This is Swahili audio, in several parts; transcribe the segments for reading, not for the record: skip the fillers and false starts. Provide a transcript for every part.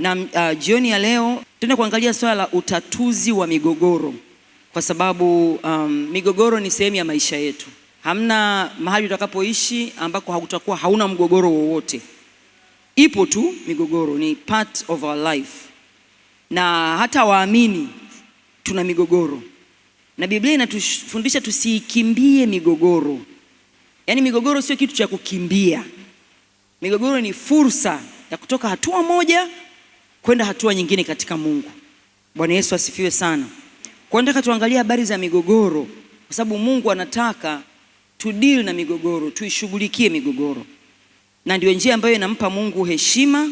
Na jioni ya leo tutaenda kuangalia swala la utatuzi wa migogoro, kwa sababu migogoro ni sehemu ya maisha yetu. Hamna mahali utakapoishi ambako hautakuwa hauna mgogoro wowote. Ipo tu migogoro, ni part of our life. Na hata waamini tuna migogoro. Na Biblia inatufundisha tusikimbie migogoro. Yaani migogoro sio kitu cha kukimbia. Migogoro ni fursa ya kutoka hatua moja kwenda hatua nyingine katika Mungu. Bwana Yesu asifiwe sana. Kwa nataka tuangalie habari za migogoro, kwa sababu Mungu anataka tu deal na migogoro, tuishughulikie migogoro. Na ndio njia ambayo inampa Mungu heshima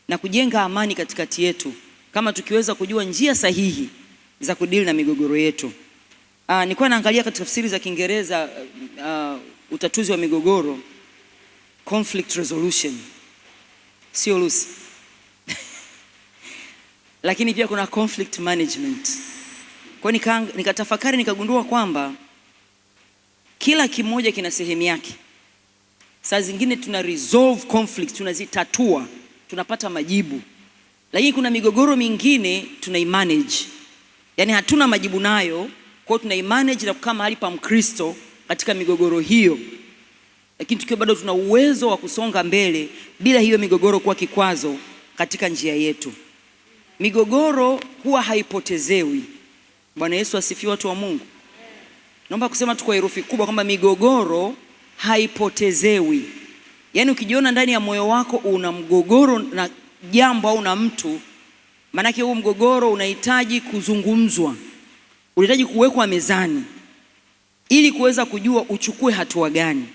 na kujenga amani katikati yetu, kama tukiweza kujua njia sahihi za kudeal na migogoro yetu. Nilikuwa naangalia katika tafsiri za Kiingereza utatuzi wa migogoro, conflict resolution. Sio Lucy. Lakini pia kuna conflict management. Kwa nikatafakari nikagundua kwamba kila kimoja kina sehemu yake. Saa zingine tuna resolve conflict, tunazitatua, tunapata majibu. Lakini kuna migogoro mingine tunaimanage. Yaani hatuna majibu nayo, kwa tunaimanage na kukaa mahali pa Mkristo katika migogoro hiyo. Lakini tukiwa bado tuna uwezo wa kusonga mbele bila hiyo migogoro kuwa kikwazo katika njia yetu. Migogoro huwa haipotezewi. Bwana Yesu asifiwe, watu wa Mungu. Naomba kusema tu kwa herufi kubwa kwamba migogoro haipotezewi. Yaani ukijiona ndani ya moyo wako una mgogoro na jambo au na mtu, maana huo mgogoro unahitaji kuzungumzwa. Unahitaji kuwekwa mezani ili kuweza kujua uchukue hatua gani.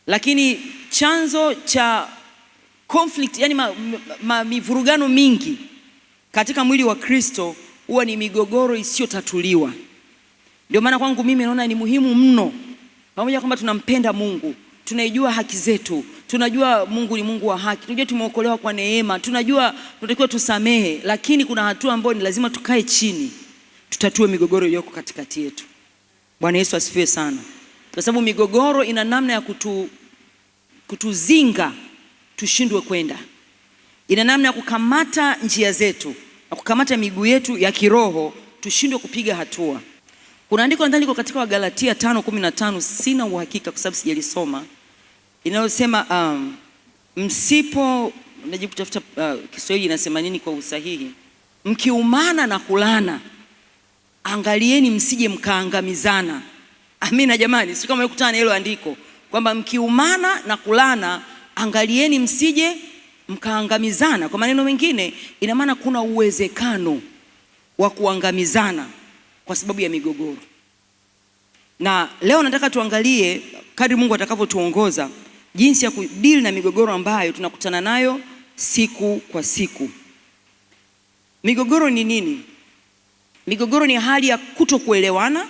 Lakini chanzo cha conflict, yani mivurugano mingi katika mwili wa Kristo huwa ni migogoro isiyotatuliwa. Ndio maana kwangu mimi naona ni muhimu mno, pamoja kwamba tunampenda Mungu, tunaijua haki zetu, tunajua Mungu ni Mungu wa haki, tunajua tumeokolewa kwa neema, tunajua tunatakiwa tusamehe, lakini kuna hatua ambayo ni lazima tukae chini tutatue migogoro iliyoko katikati yetu. Bwana Yesu asifiwe sana. Kwa sababu migogoro ina namna ya kutuzinga tushindwe kwenda. Ina namna ya kukamata njia zetu, na kukamata miguu yetu ya kiroho tushindwe kupiga hatua. Kuna andiko ndani liko katika Wagalatia 5:15, sina uhakika kwa sababu sijalisoma, inayosema msipo najibu kutafuta Kiswahili inasema nini kwa usahihi. Mkiumana na kulana, angalieni msije mkaangamizana. Amina jamani, sio kama mkutana hilo andiko kwamba mkiumana na kulana angalieni msije mkaangamizana. Kwa maneno mengine ina maana kuna uwezekano wa kuangamizana kwa sababu ya migogoro. Na leo nataka tuangalie kadri Mungu atakavyotuongoza jinsi ya kudeal na migogoro ambayo tunakutana nayo siku kwa siku. Migogoro ni nini? Migogoro ni hali ya kutokuelewana,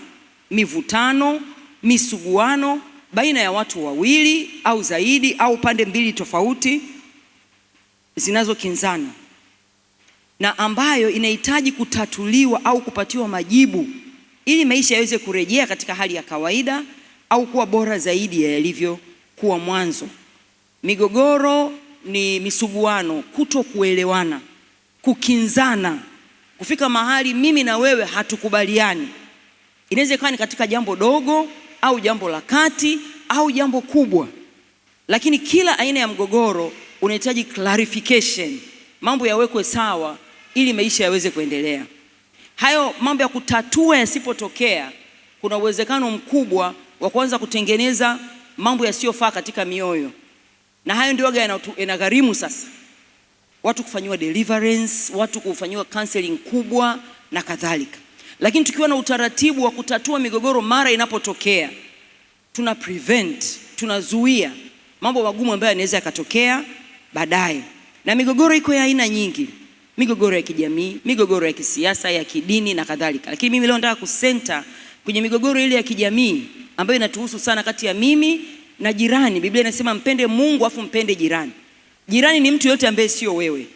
mivutano, misuguano baina ya watu wawili au zaidi au pande mbili tofauti zinazokinzana, na ambayo inahitaji kutatuliwa au kupatiwa majibu ili maisha yaweze kurejea katika hali ya kawaida au kuwa bora zaidi ya yalivyokuwa mwanzo. Migogoro ni misuguano, kutokuelewana, kukinzana, kufika mahali mimi na wewe hatukubaliani. Inaweza kuwa ni katika jambo dogo au jambo la kati au jambo kubwa. Lakini kila aina ya mgogoro unahitaji clarification, mambo yawekwe sawa ili maisha yaweze kuendelea. Hayo mambo ya kutatua yasipotokea, kuna uwezekano mkubwa wa kuanza kutengeneza mambo yasiyofaa katika mioyo. Na hayo ndio yanagharimu sasa watu kufanyiwa deliverance, watu kufanyiwa counseling kubwa na kadhalika. Lakini tukiwa na utaratibu wa kutatua migogoro mara inapotokea, tuna prevent, tunazuia mambo magumu ambayo yanaweza yakatokea baadaye. Na migogoro iko ya aina nyingi. Migogoro ya kijamii, migogoro ya kisiasa, ya kidini na kadhalika. Lakini mimi leo nataka kusenta kwenye migogoro ile ya kijamii ambayo inatuhusu sana, kati ya mimi na jirani. Biblia inasema mpende Mungu afu mpende jirani. Jirani ni mtu yote ambaye sio wewe.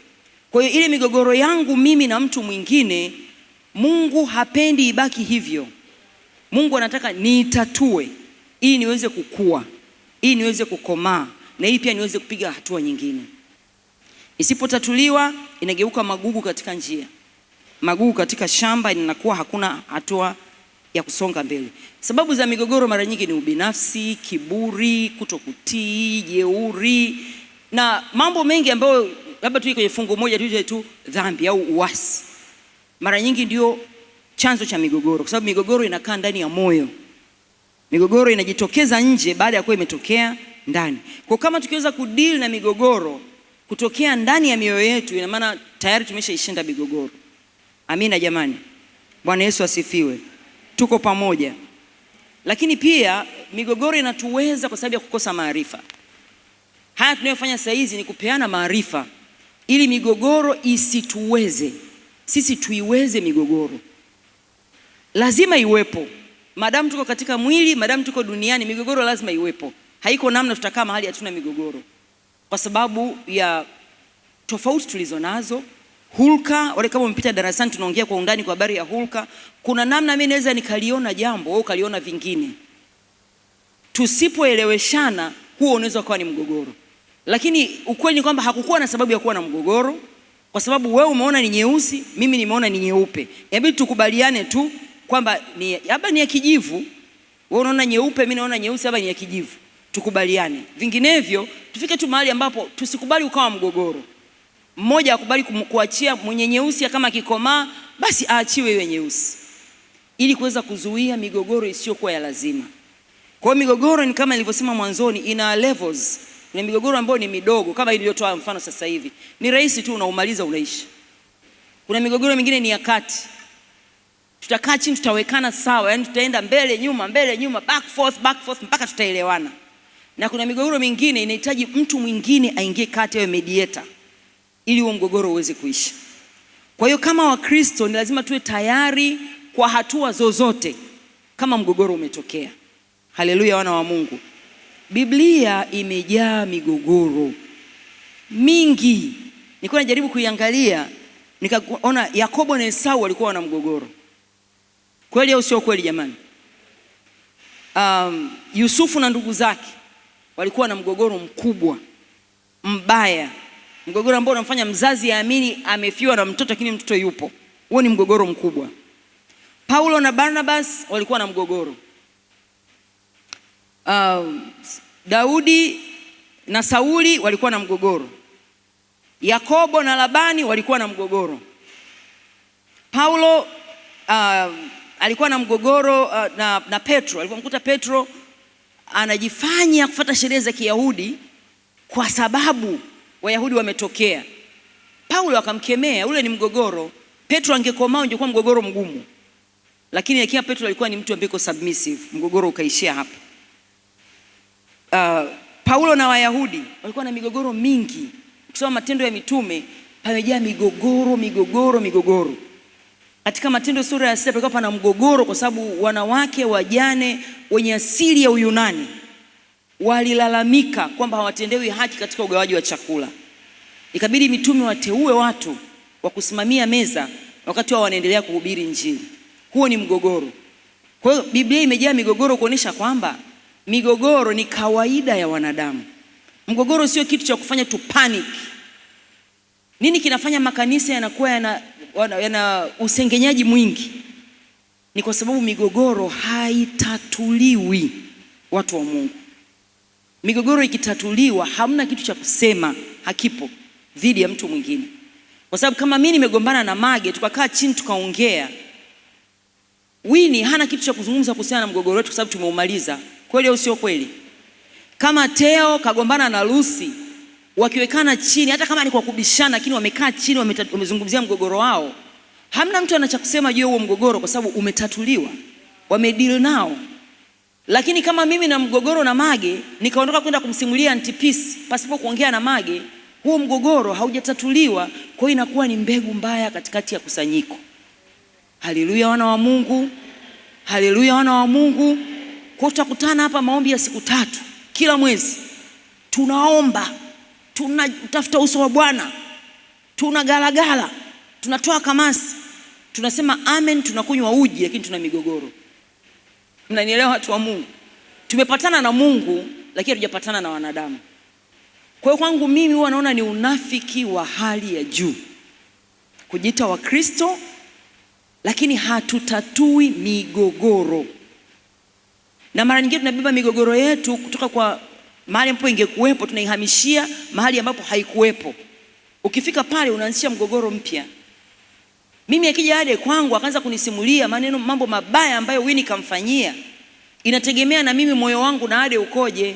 Kwa hiyo ile migogoro yangu mimi na mtu mwingine, Mungu hapendi ibaki hivyo. Mungu anataka niitatue ili niweze kukua, ili niweze kukomaa, na ili pia niweze kupiga hatua nyingine. Isipotatuliwa inageuka magugu katika njia, magugu katika shamba, inakuwa hakuna hatua ya kusonga mbele. Sababu za migogoro mara nyingi ni ubinafsi, kiburi, kutokutii, jeuri na mambo mengi ambayo labda tu kwenye fungu moja tu dhambi au uasi. Mara nyingi ndio chanzo cha migogoro, kwa sababu migogoro inakaa ndani ya moyo. Migogoro inajitokeza nje baada ya kuwa imetokea ndani. Kwa kama tukiweza kudeal na migogoro kutokea ndani ya mioyo yetu, ina maana tayari tumeshaishinda migogoro. Amina jamani. Bwana Yesu asifiwe. Tuko pamoja. Lakini pia migogoro inatuweza kwa sababu ya kukosa maarifa. Haya tunayofanya sasa hizi ni kupeana maarifa ili migogoro isituweze. Sisi tuiweze migogoro. Lazima iwepo. Madamu tuko katika mwili, madamu tuko duniani, migogoro lazima iwepo. Haiko namna tutakaa mahali hatuna migogoro. Kwa sababu ya tofauti tulizo nazo, hulka, wale kama mpita darasani tunaongea kwa undani kwa habari ya hulka, kuna namna mimi naweza nikaliona jambo au kaliona vingine. Tusipoeleweshana, huo unaweza kuwa ni mgogoro. Lakini ukweli ni kwamba hakukuwa na sababu ya kuwa na mgogoro, kwa sababu wewe umeona ni nyeusi, mimi nimeona ni nyeupe. Inabidi tukubaliane tu kwamba ni ya kijivu. Wewe unaona nyeupe, mimi naona nyeusi, hapa ni ya kijivu. Tukubaliane. Vinginevyo tufike tu mahali ambapo tusikubali ukawa mgogoro. Mmoja akubali kuachia mwenye nyeusi, kama kikomaa basi aachiwe yeye nyeusi, ili kuweza kuzuia migogoro isiyokuwa ya lazima. Kwa hiyo migogoro ni kama nilivyosema mwanzoni, ina levels. Kuna migogoro ambayo ni midogo kama iliyotoa mfano sasa hivi, ni rahisi tu unaumaliza unaisha. Kuna migogoro mingine ni ya kati, tutakaa chini tutawekana sawa, yani tutaenda mbele nyuma, back forth mpaka tutaelewana. Na kuna migogoro mingine inahitaji mtu mwingine aingie kati, awe mediator, ili huo mgogoro uweze kuisha. Kwa hiyo kama Wakristo ni lazima tuwe tayari kwa hatua zozote kama mgogoro umetokea. Haleluya wana wa Mungu. Biblia imejaa migogoro mingi. Nilikuwa najaribu kuiangalia, nikaona Yakobo na Esau walikuwa wana mgogoro. Kweli au sio kweli jamani? Yusufu na ndugu zake walikuwa na mgogoro mkubwa, mbaya. Mgogoro ambao unamfanya mzazi aamini amefiwa na mtoto lakini mtoto yupo. Huo ni mgogoro mkubwa. Paulo na Barnabas walikuwa na mgogoro. Daudi na Sauli walikuwa na mgogoro. Yakobo na Labani walikuwa na mgogoro. Paulo alikuwa na mgogoro na Petro. Alipomkuta Petro anajifanya kufuata sheria za Kiyahudi kwa sababu Wayahudi wametokea, Paulo akamkemea. Ule ni mgogoro. Petro angekomaa ungekuwa mgogoro mgumu, lakini ikiwa Petro alikuwa ni mtu ambaye yuko submissive, mgogoro ukaishia hapo. Paulo na Wayahudi walikuwa na migogoro mingi. Ukisoma Matendo ya Mitume pamejaa migogoro. Katika Matendo sura ya 6 palikuwa pana mgogoro kwa sababu wanawake wajane wenye asili ya Uyunani walilalamika kwamba hawatendewi haki katika ugawaji wa chakula. Ikabidi mitume wateue watu wa kusimamia meza wakati wao wanaendelea kuhubiri Injili. Huo ni mgogoro. Kwa hiyo Biblia imejaa migogoro kuonesha kwamba migogoro ni kawaida ya wanadamu. Mgogoro sio kitu cha kufanya tu panic. Nini kinafanya makanisa yanakuwa yana usengenyaji mwingi? Ni kwa sababu migogoro haitatuliwi, watu wa Mungu. Migogoro ikitatuliwa hamna kitu cha kusema, hakipo dhidi ya mtu mwingine. Kwa sababu kama mimi nimegombana na Mage, tukakaa chini tukaongea, Winnie hana kitu cha kuzungumza kuhusiana na mgogoro wetu kwa sababu tumeumaliza. Kweli au sio kweli? Kama Teo kagombana na Lucy, wakiwekana chini, hata kama ni kwa kubishana, lakini wamekaa chini wamezungumzia mgogoro wao, hamna mtu anacha kusema juu ya huo mgogoro kwa sababu umetatuliwa, wamedeal nao. Lakini kama mimi na mgogoro na Mage, nikaondoka kwenda kumsimulia Auntie Peace pasipo kuongea na Mage, huo mgogoro haujatatuliwa. Kwa hiyo inakuwa ni mbegu mbaya katikati ya kusanyiko. Haleluya wana wa Mungu. Haleluya wana wa Mungu. Kwa tutakutana hapa maombi ya siku 3 kila mwezi. Tunaomba, tunatafuta uso wa Bwana, tunagalagala, tunatoa kamasi, tunasema amen, tunakunywa uji, lakini tuna migogoro. Mnanielewa watu wa Mungu? Tumepatana na Mungu lakini hatujapatana na wanadamu. Kwa hiyo kwangu mimi huwa naona ni unafiki wa hali ya juu kujiita Wakristo lakini hatutatui migogoro. Na mara nyingine tunabeba migogoro yetu kutoka kwa mahali ambapo ingekuwepo, tunaihamishia mahali ambapo haikuwepo. Ukifika pale unaanzisha mgogoro mpya. Mimi akija Ade kwangu akaanza kunisimulia mambo mabaya ambayo Winnie kamfanyia, inategemea na mimi moyo wangu na Ade ukoje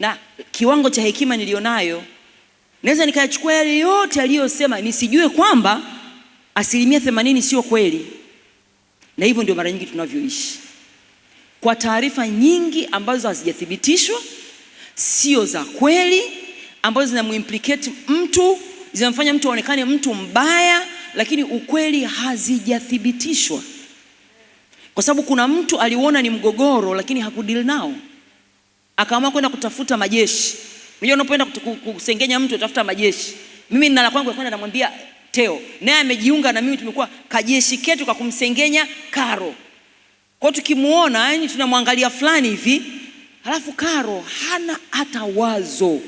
na kiwango cha hekima nilionayo. Naweza nikachukua yale yote aliyosema nisijue kwamba 80% sio kweli. Na hivyo ndio mara nyingi tunavyoishi, kwa taarifa nyingi ambazo hazijathibitishwa, sio za kweli, ambazo zinamuimplicate mtu, zinamfanya mtu aonekane mtu mbaya, lakini ukweli hazijathibitishwa. Kwa sababu kuna mtu aliona ni mgogoro lakini hakudeal nao, akaamua kwenda kutafuta majeshi. Unajua unapoenda kusengenya mtu utafuta majeshi. Mimi nina la kwangu kwenda namwambia Teo, naye amejiunga na mimi, tumekuwa kajeshi ketu kwa kumsengenya Karo. Kwa tukimuona yani tunamwangalia fulani hivi, halafu Karo hana hata wazo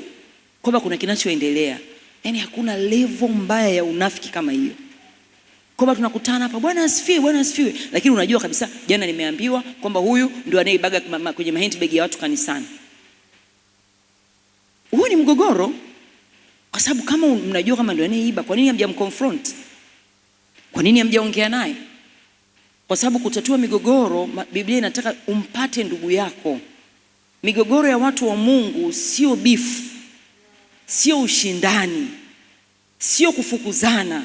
kwamba kuna kinachoendelea. Yani hakuna level mbaya ya unafiki kama hiyo. Kwamba tunakutana hapa, Bwana asifiwe, Bwana asifiwe, lakini unajua kabisa jana nimeambiwa kwamba huyu ndio anayeibaga kwenye handbag ya watu kanisani. Huo ni mgogoro. Kwa sababu kama mnajua kama ndio anayeiba, kwa nini hamjamconfront? Kwa nini hamjaongea naye? Kwa sababu kutatua migogoro, Biblia inataka umpate ndugu yako. Migogoro ya watu wa Mungu sio beef, sio ushindani, sio kufukuzana.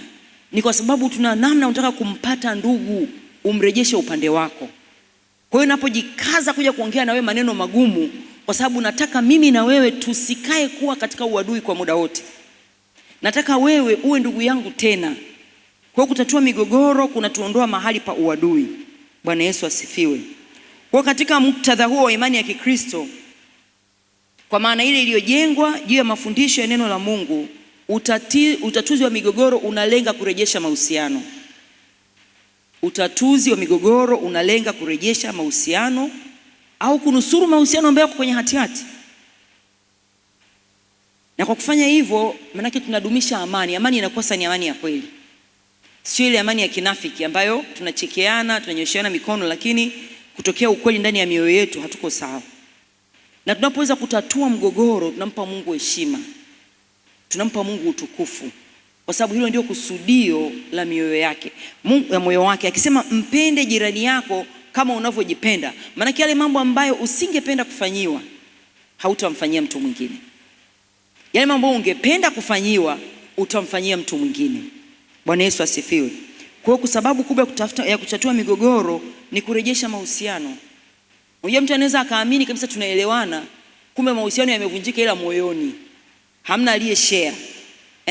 Ni kwa sababu tuna namna unataka kumpata ndugu, umrejeshe upande wako. Kwa hiyo ninapojikaza kuja kuongea na wewe maneno magumu, kwa sababu nataka mimi na wewe tusikae kuwa katika uadui kwa muda wote. Nataka wewe uwe ndugu yangu tena. Kwa hiyo kutatua migogoro kunatuondoa mahali pa uadui. Bwana Yesu asifiwe. Kwa katika muktadha huo wa imani ya Kikristo, kwa maana ile iliyojengwa juu ya mafundisho ya neno la Mungu, utatuzi wa migogoro unalenga kurejesha mahusiano. Utatuzi wa migogoro unalenga kurejesha mahusiano au kunusuru mahusiano ambayo yako kwenye hatihati. Na kwa kufanya hivyo, maana tunadumisha amani. Amani inakosa ni amani ya kweli, sio ile amani ya kinafiki ambayo tunachekeana, tunanyosheana mikono, lakini kutokea ukweli ndani ya mioyo yetu hatuko sawa. Na tunapoweza kutatua mgogoro, tunampa Mungu heshima, tunampa Mungu utukufu, kwa sababu hilo ndio kusudio la mioyo yake, Mungu ya moyo wake. Akisema mpende jirani yako kama unavyojipenda, maana yale mambo ambayo usingependa kufanyiwa hautamfanyia mtu mwingine. Yale mambo ungependa kufanyiwa utamfanyia mtu mwingine. Bwana Yesu asifiwe. Kwa sababu kubwa ya kutatua migogoro ni kurejesha mahusiano. Unajua mtu anaweza akaamini kabisa tunaelewana, kumbe mahusiano yamevunjika ila moyoni hamna aliye share.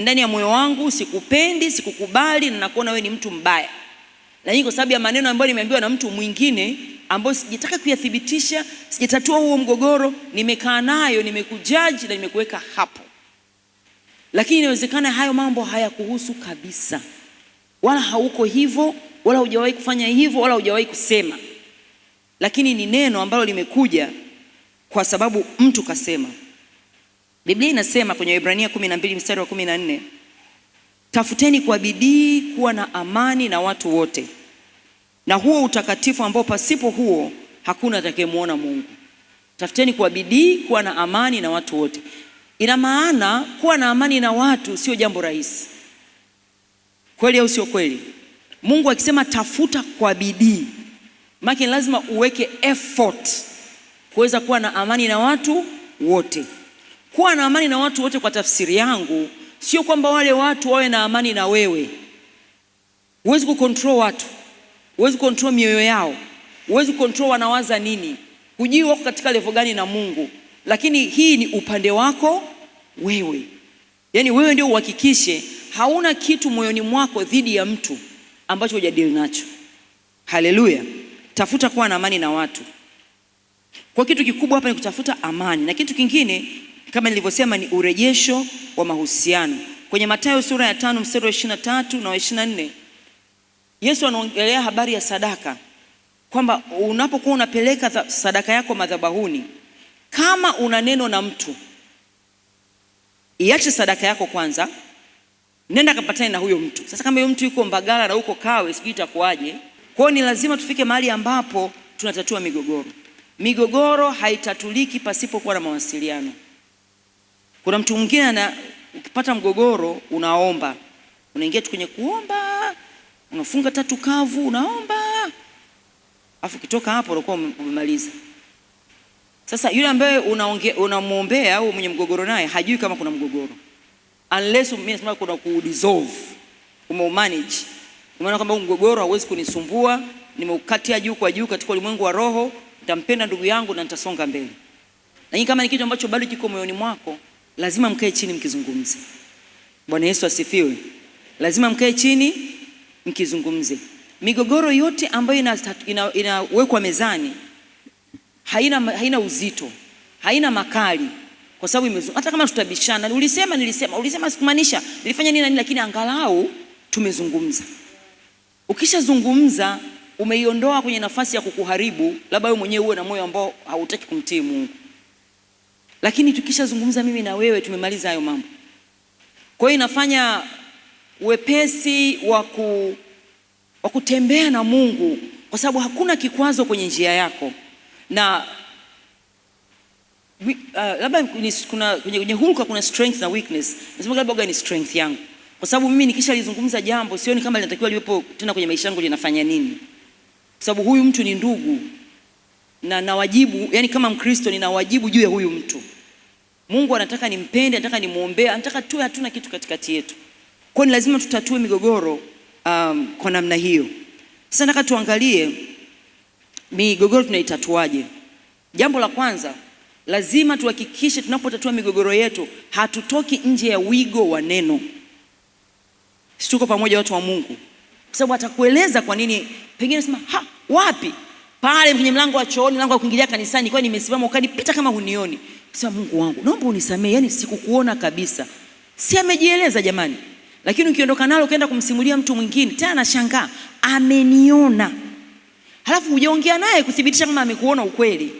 Ndani ya moyo wangu sikupendi, sikukubali na nakuona wewe ni mtu mbaya. Lakini kwa sababu ya maneno ambayo nimeambiwa na mtu mwingine ambayo sijataka kuyathibitisha, sijatatua huo mgogoro, nimekaa nayo, nimekujudge na nimekuweka hapo. Lakini inawezekana hayo mambo hayakuhusu kabisa. Wala hauko hivyo, wala hujawahi kufanya hivyo, wala hujawahi kusema. Lakini ni neno ambalo limekuja kwa sababu mtu kasema. Biblia inasema kwenye Waebrania 12 mstari wa 14, tafuteni kwa bidii kuwa na amani na watu wote, na huo utakatifu ambao pasipo huo hakuna atakayemuona Mungu. Tafuteni kwa bidii kuwa na amani na watu wote. Ina maana kuwa na amani na watu sio jambo rahisi. Kweli au sio kweli? Mungu akisema tafuta kwa bidii, maana lazima uweke effort kuweza kuwa na amani na watu wote. Kuwa na amani na watu wote kwa tafsiri yangu sio kwamba wale watu wawe na amani na wewe. Huwezi kucontrol watu, huwezi kucontrol mioyo yao, huwezi kucontrol wanawaza nini, hujui wako katika level gani na Mungu. Lakini hii ni upande wako wewe. Yaani wewe ndio uhakikishe hauna kitu moyoni mwako dhidi ya mtu ambacho hujadili nacho. Haleluya. Tafuta kuwa na amani na watu. Kwa kitu kikubwa hapa ni kutafuta amani, na kitu kingine kama nilivyosema ni urejesho wa mahusiano. Kwenye Mathayo sura ya 5 mstari wa 23 na 24, Yesu anaongelea habari ya sadaka, kwamba unapokuwa unapeleka sadaka yako madhabahuni, kama una neno na mtu, Iache sadaka yako kwanza, nenda kapatane na huyo mtu. Sasa kama huyo mtu yuko Mbagala na huko Kawe, sijui itakuwaje. Kwa hiyo ni lazima tufike mahali ambapo tunatatua migogoro. Migogoro haitatuliki pasipo kuwa na mawasiliano. Kuna mtu mwingine ukipata mgogoro unaomba, unaingia tu kwenye kuomba, unafunga tatu kavu, unaomba, afu kitoka hapo unakuwa umemaliza. Sasa yule ambaye unamuombea au mwenye mgogoro naye hajui kama kuna mgogoro, unless mimi nasema kuna ku-dissolve, umemanage, umeona kwamba mgogoro hauwezi kunisumbua, nimeukatia juu kwa juu katika ulimwengu wa roho, nitampenda ndugu yangu na nitasonga mbele. Lakini kama ni kitu ambacho bado kiko moyoni mwako, lazima mkae chini mkizungumze. Bwana Yesu asifiwe. Lazima mkae chini mkizungumze. Migogoro yote ambayo inawekwa mezani haina uzito, haina makali, kwa sababu hata kama tutabishana, ulisema sikumaanisha, nilifanya nini, lakini angalau tumezungumza. Ukishazungumza umeiondoa kwenye nafasi ya kukuharibu, labda wewe mwenyewe uwe na moyo ambao hautaki kumtii Mungu. Lakini tukishazungumza mimi na wewe, tumemaliza hayo mambo. Kwa hiyo inafanya wepesi wa kutembea na Mungu, kwa sababu hakuna kikwazo kwenye njia yako. Na labda kwenye hulka kuna strength na weakness. Nasema labda ni strength yangu, kwa sababu mimi nikishalizungumza jambo sioni kama linatakiwa liwepo tena kwenye maisha yangu linafanya nini, kwa sababu huyu mtu ni ndugu na wajibu, yani kama Mkristo nina wajibu juu ya huyu mtu. Mungu anataka nimpende, anataka nimuombee, anataka tuwe hatuna kitu katikati yetu. Kwa hiyo lazima tutatue migogoro kwa namna hiyo. Sasa nataka tuangalie migogoro tunaitatuaje. Jambo la kwanza, lazima tuhakikishe tunapotatua migogoro yetu hatutoki nje ya wigo wa neno. Sisi tuko pamoja watu wa Mungu, kwa sababu atakueleza kwa nini. Pengine sema wapi? Pale kwenye mlango wa chooni, mlango wa kuingilia kanisani, kwa nimesimama ukanipita kama hunioni. Sema Mungu wangu, naomba unisamee, yani sikukuona kabisa. Si amejieleza jamani? Lakini ukiondoka nalo ukaenda kumsimulia mtu mwingine, tena anashangaa ameniona. Halafu hujaongea naye kuthibitisha kama amekuona ukweli.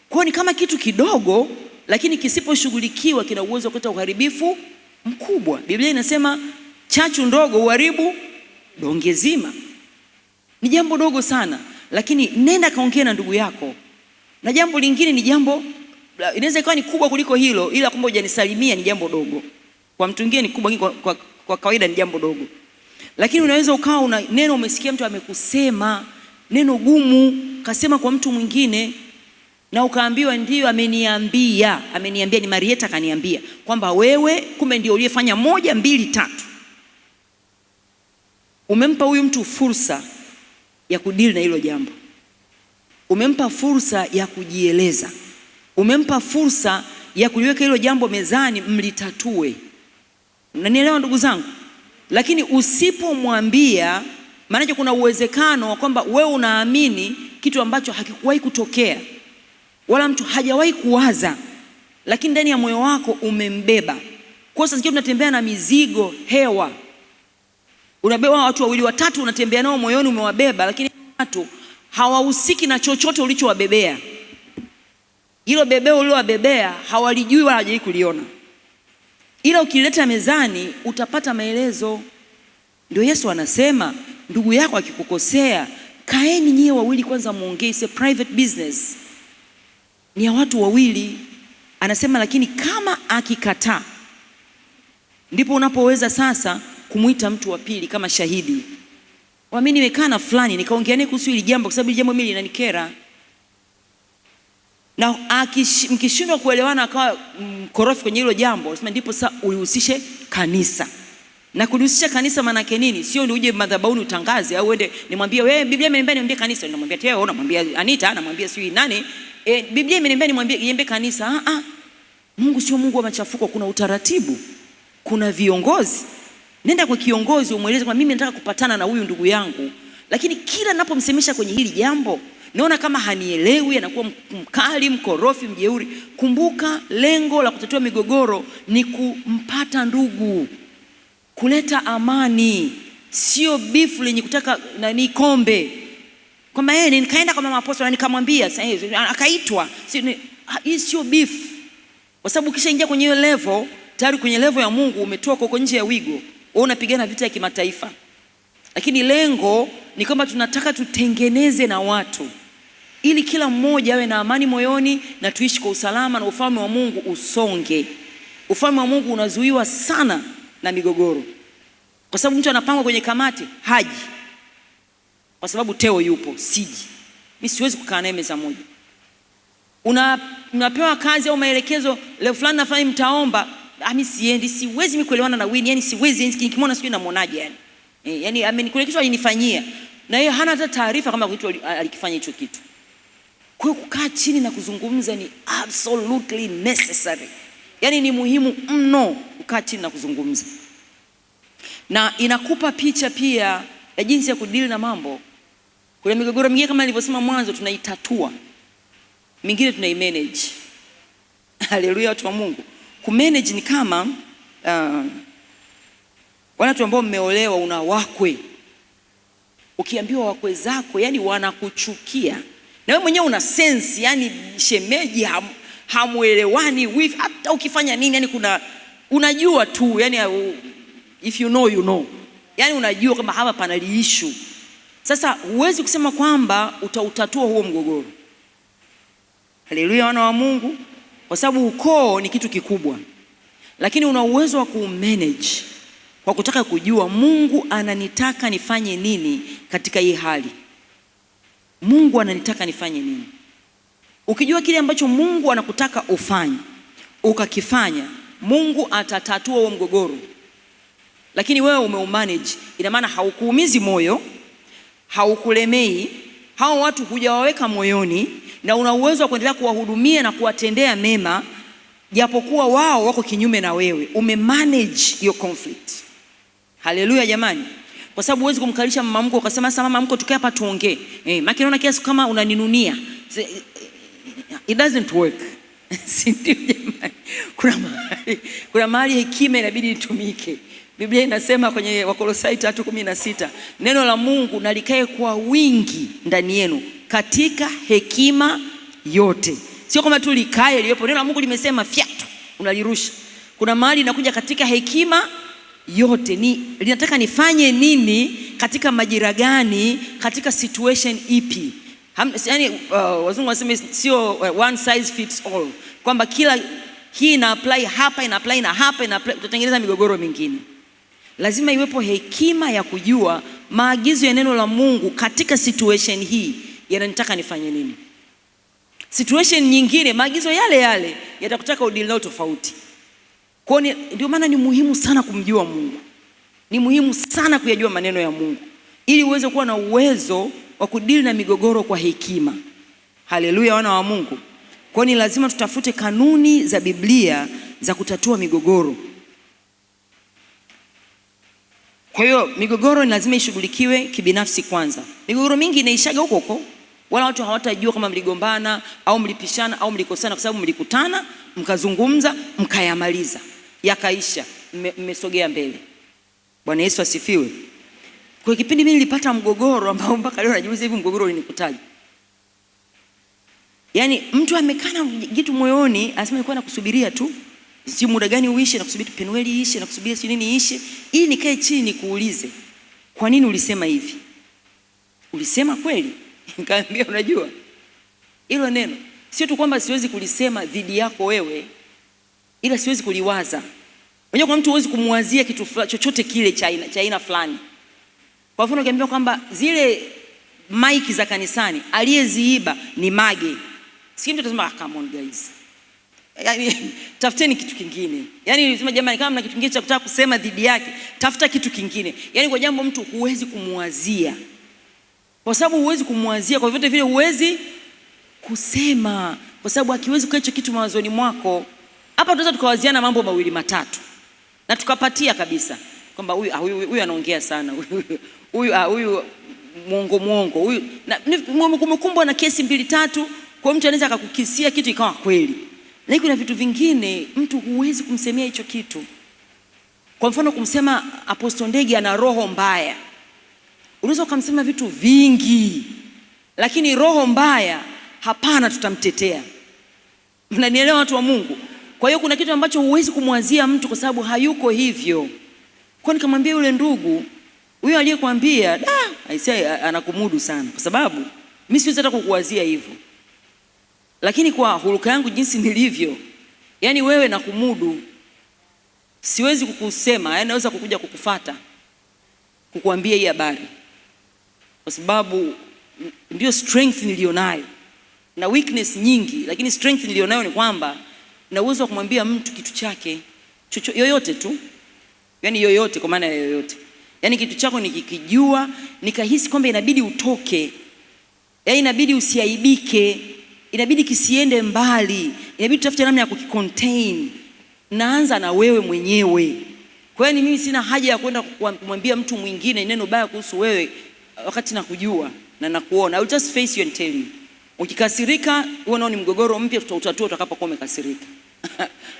Kwa hiyo ni kama kitu kidogo, lakini kisiposhughulikiwa kina uwezo kuleta uharibifu mkubwa. Biblia inasema chachu ndogo uharibu donge zima. Ni jambo dogo sana, lakini nenda kaongea na ndugu yako. Na jambo lingine ni jambo inaweza ikawa ni kubwa kuliko hilo, ila kumbe hujanisalimia ni jambo dogo. Kwa mtu mwingine ni kubwa, kwa kawaida ni jambo dogo. Lakini unaweza ukawa una neno, umesikia mtu amekusema neno gumu, kasema kwa mtu mwingine, na ukaambiwa ndio ameniambia ni Marieta kaniambia kwamba wewe kumbe ndio uliyefanya 1, 2, 3. Umempa huyu mtu fursa ya kudili na hilo jambo. Umempa fursa ya kujieleza. Umempa fursa ya kuliweka hilo jambo mezani mlitatue. Unanielewa ndugu zangu? Lakini usipomwambia, maana kuna uwezekano wa kwamba wewe unaamini kitu ambacho hakikuwahi kutokea wala mtu hajawahi kuwaza, lakini ndani ya moyo wako umembeba. Kwa sababu tunatembea na mizigo hewa. Unabeba watu 2, 3 unatembea nao moyoni umewabeba, lakini watu hawahusiki na chochote ulichowabebea. Hilo bebeo uliowabebea hawalijui wala hajai kuliona. Ila ukileta mezani utapata maelezo. Ndio Yesu anasema ndugu yako akikukosea, kaeni nyie wawili kwanza muongee. It's a private business, ni ya watu wawili. Anasema lakini kama akikataa, ndipo unapoweza sasa kumuita mtu wa pili kama shahidi. Mimi nimekaa na fulani nikaongea naye kuhusu hili jambo, kwa sababu hili jambo mimi linanikera. Na mkishindwa kuelewana akawa mkorofi kwenye hilo jambo, nasema ndipo sasa ulihusishe kanisa. Na kulihusisha kanisa maana yake nini? Sio ndio uje madhabahuni utangaze, au uende nimwambie wewe Biblia imeniambia niambie kanisa, ninamwambia Teo, unamwambia Anita, namwambia sio nani, Biblia imeniambia nimwambie niambie kanisa. Mungu sio Mungu wa machafuko, kuna utaratibu, kuna viongozi. Nenda kwa kiongozi umueleze kwa mimi nataka kupatana na huyu ndugu yangu, lakini kila ninapomsemesha kwenye hili jambo naona kama hanielewi, anakuwa mkali, mkorofi, mjeuri. Kumbuka lengo la kutatua migogoro ni kumpata ndugu, kuleta amani, sio beef lenye kutaka nani kombe. Kwamba yeye nikaenda kwa mama apostol nikamwambia akaitwa. Hii sio beef. Kwa sababu ukishaingia kwenye hiyo level tayari kwenye level ya Mungu umetoka uko nje ya wigo, wewe unapigana vita ya kimataifa. Lakini lengo ni kwamba tunataka tutengeneze na watu ili kila mmoja awe na amani moyoni na tuishi kwa usalama na ufalme wa Mungu usonge. Ufalme wa Mungu unazuiwa sana na migogoro. Kwa sababu mtu anapangwa kwenye kamati, haji. Kwa sababu Teo yupo, siji. Mimi siwezi kukaa naye meza moja. Unapewa kazi au maelekezo, leo fulani nafanya mtaomba, mimi siendi, siwezi mimi kuelewana na Winnie, yani siwezi, nikimwona sijui namuonaje yani. Yani amenikuletea kitu alinifanyia na yeye hana hata taarifa kama kitu alikifanya hicho kitu. Kwa hiyo kukaa chini na kuzungumza ni absolutely necessary. Yani ni muhimu mno kukaa chini na kuzungumza. Na inakupa picha pia ya jinsi ya kudili na mambo. Kuna migogoro mingine kama nilivyosema mwanzo tunaitatua, mingine tunaimanage. Haleluya watu wa Mungu. Kumanage ni kama watu ambao mmeolewa, una wakwe. Ukiambiwa wakwe zako yani wanakuchukia, na wewe mwenyewe una sense yani shemeji hamuelewani with hata ukifanya nini, yani unajua tu yani if you know you know, yani unajua kama hapa pana issue. Sasa huwezi kusema kwamba utautatua huo mgogoro. Haleluya wana wa Mungu, kwa sababu ukoo ni kitu kikubwa, lakini una uwezo wa kumanage kwa kutaka kujua Mungu ananitaka nifanye nini katika hii hali. Mungu ananitaka nifanye nini? Ukijua kile ambacho Mungu anakutaka ufanye, ukakifanya, Mungu atatatua huo mgogoro. Lakini wewe umeumanage, ina maana haukuumizi moyo, haukulemei, hao watu hujawaweka moyoni, na una uwezo wa kuendelea kuwahudumia na kuwatendea mema japokuwa wao wako kinyume na wewe. Umemanage your conflict. Haleluya jamani. Kwa sababu huwezi kumkalisha mama mko ukasema sasa mama mko tukae hapa tuongee. Maki naona kiasi kama unaninunia. It doesn't work. Si ndio jamani. Kuna mahali hekima inabidi itumike. Biblia inasema kwenye Wakolosai 3:16, neno la Mungu nalikae kwa wingi ndani yenu katika hekima yote. Sio kama tu likae liyopo. Neno la Mungu limesema fyatu unalirusha. Kuna mahali inakuja katika hekima yote, ni linataka nifanye nini katika majira gani, katika situation ipi. Yani wazungu wasema sio one size fits all, kwamba kila hii ina apply hapa, ina apply na hapa, ina apply, tutatengeneza migogoro mingine. Lazima iwepo hekima ya kujua maagizo ya neno la Mungu katika situation hii yananitaka nifanye nini. Situation nyingine maagizo yale yale yatakutaka udili nao tofauti. Kwa hiyo ndio maana ni muhimu sana kumjua Mungu. Ni muhimu sana kuyajua maneno ya Mungu ili uweze kuwa na uwezo wa kudili na migogoro kwa hekima. Haleluya wana wa Mungu. Kwa hiyo ni lazima tutafute kanuni za Biblia za kutatua migogoro. Kwa hiyo migogoro ni lazima ishughulikiwe kibinafsi kwanza. Migogoro mingi inaishaga huko huko. Wala watu hawatajua kama mligombana au mlipishana au mlikosana, kwa sababu mlikutana, mkazungumza, mkayamaliza. Yakaisha, mmesogea mbele. Bwana Yesu asifiwe. Kwa kipindi mimi nilipata mgogoro ambao mpaka leo najiuliza hivi mgogoro ulinikutaje. Yaani mtu amekana kitu moyoni, anasema nilikuwa nakusubiria tu. Si muda gani uishe, na kusubiri Penueli ishe, na kusubiri si nini ishe. Ili nikae chini kuulize, kwa nini ulisema hivi? Ulisema kweli? Nikamwambia unajua, hilo neno sio tu kwamba siwezi kulisema dhidi yako wewe, ila siwezi kuliwaza. Unajua kwa mtu huwezi kumwazia kitu chochote kile cha aina fulani. Kwa mfano ukiambia kwamba zile maiki za kanisani aliyeziiba ni Mage, si mtu atasema come on guys, yani tafuteni kitu kingine. Yani nilisema jamani, kama mna kitu kingine cha kutaka kusema dhidi yake, tafuta kitu kingine. Yani kwa jambo mtu huwezi kumwazia, kwa sababu huwezi kumwazia, kwa vyote vile huwezi kusema, kwa sababu hakiwezi kuwa hicho kitu mawazoni mwako. Hapa tunaweza tukawaziana mambo mawili matatu na tukapatia kabisa kwamba huyu anaongea sana, huyu muongo, huyu kumekumbwa na kesi 2-3, kwa mtu anaweza akakukisia kitu ikawa kweli. Lakini kuna vitu vingine mtu huwezi kumsemea hicho kitu. Kwa mfano kumsema Apostle Ndege ana roho mbaya. Unaweza kumsema vitu vingi, lakini roho mbaya hapana, tutamtetea. Mnanielewa watu wa Mungu? Kwa hiyo kuna kitu ambacho huwezi kumwazia mtu kwa sababu hayuko hivyo. Kwa nikamwambia yule ndugu, huyo aliyekwambia aisee anakumudu sana, kwa sababu mimi siwezi hata kukuwazia hivyo. Lakini kwa huruka yangu jinsi nilivyo, yani wewe nakumudu. Siwezi kukusema, yani naweza kukuja kukufuata kukuambia hii habari, kwa sababu ndio strength nilionayo na weakness nyingi, lakini strength nilionayo ni kwamba na uwezo wa kumwambia mtu kitu chake yoyote tu, yani yoyote, kwa maana yoyote, yani kitu chako nikikijua nikahisi kwamba inabidi utoke, yani inabidi usiaibike, inabidi kisiende mbali, inabidi tutafute namna ya kukicontain, naanza na wewe mwenyewe. Kwa hiyo mimi sina haja ya kwenda kumwambia mtu mwingine neno baya kuhusu wewe wakati nakujua na nakuona. I will just face you and tell you. Ukikasirika wewe nao ni mgogoro mpya tutautatua utakapokuwa umekasirika.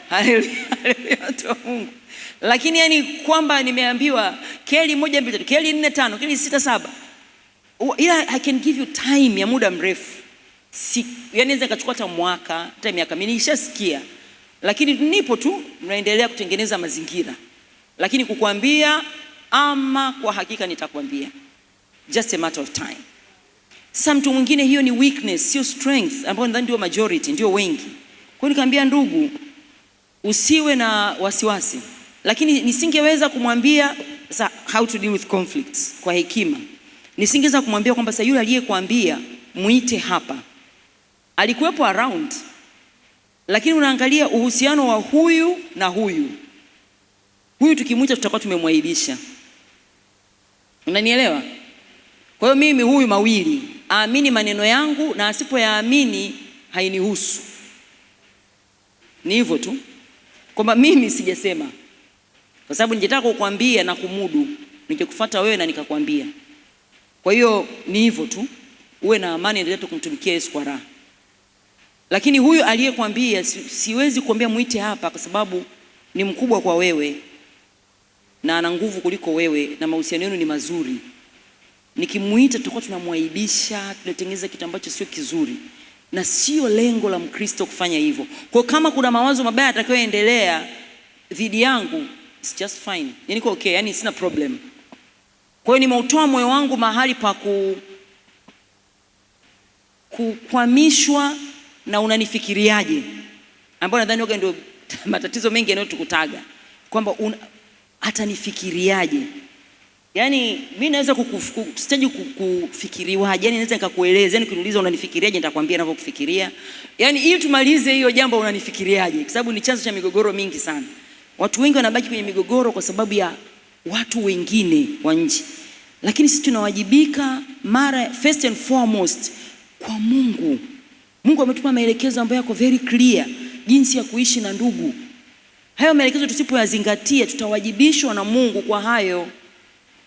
Haleluya Mungu. Lakini yani kwamba nimeambiwa Kelly 1 2 3, Kelly 4 5, Kelly 6 7. Ila I can give you time ya muda mrefu. Yani naweza nikachukua hata mwaka, hata miaka. Mimi nishasikia. Lakini nipo tu naendelea kutengeneza mazingira. Lakini kukuambia ama kwa hakika nitakwambia. Just a matter of time. Sasa mtu mwingine hiyo ni weakness, sio strength, ambayo ndani ndio majority, ndio wengi. Kwa hiyo nikamwambia ndugu, usiwe na wasiwasi. Lakini nisingeweza kumwambia how to deal with conflicts kwa hekima. Nisingeweza kumwambia kwamba sasa yule aliyekwambia muite hapa alikuwepo around. Lakini unaangalia uhusiano wa huyu na huyu. Huyu tukimuita tutakuwa tumemwaibisha. Unanielewa? Kwa hiyo mimi huyu mawili, aamini maneno yangu na asipoyaamini hainihusu. Ni hivyo tu. Kwamba mimi sijasema. Kwa sababu ningetaka kukwambia na kumudu, ningekufuata wewe na nikakwambia. Kwa hiyo ni hivyo tu. Uwe na amani, endelea kumtumikia Yesu kwa raha. Lakini huyu aliyekwambia siwezi kuambia muite hapa kwa sababu ni mkubwa kwa wewe na ana nguvu kuliko wewe na mahusiano yenu ni mazuri. Nikimuita tutakuwa tunamwaibisha, tunatengeneza kitu ambacho sio kizuri. Na sio lengo la Mkristo kufanya hivyo. Kwa kama kuna mawazo mabaya yatakayoendelea dhidi yangu, it's just fine. Yani niko okay, yani sina problem. Kwa hiyo nimeutoa moyo wangu mahali pa kukwamishwa na unanifikiriaje, ambapo nadhani yoga ndio matatizo mengi yanayotukutaga, kwamba atanifikiriaje. Yani mimi naweza kustage kufikiriwaje, yani naweza nikakueleza, yani kuniuliza unanifikiriaje nitakwambia ninavyokufikiria. Yani ili tumalize hiyo jambo unanifikiriaje, kwa sababu ni chanzo cha migogoro mingi sana. Watu wengi wanabaki kwenye migogoro kwa sababu ya watu wengine wa nje. Lakini sisi tunawajibika first and foremost kwa Mungu. Mungu ametupa maelekezo ambayo yako very clear jinsi ya kuishi na ndugu. Hayo maelekezo tusipoyazingatia tutawajibishwa na Mungu kwa hayo.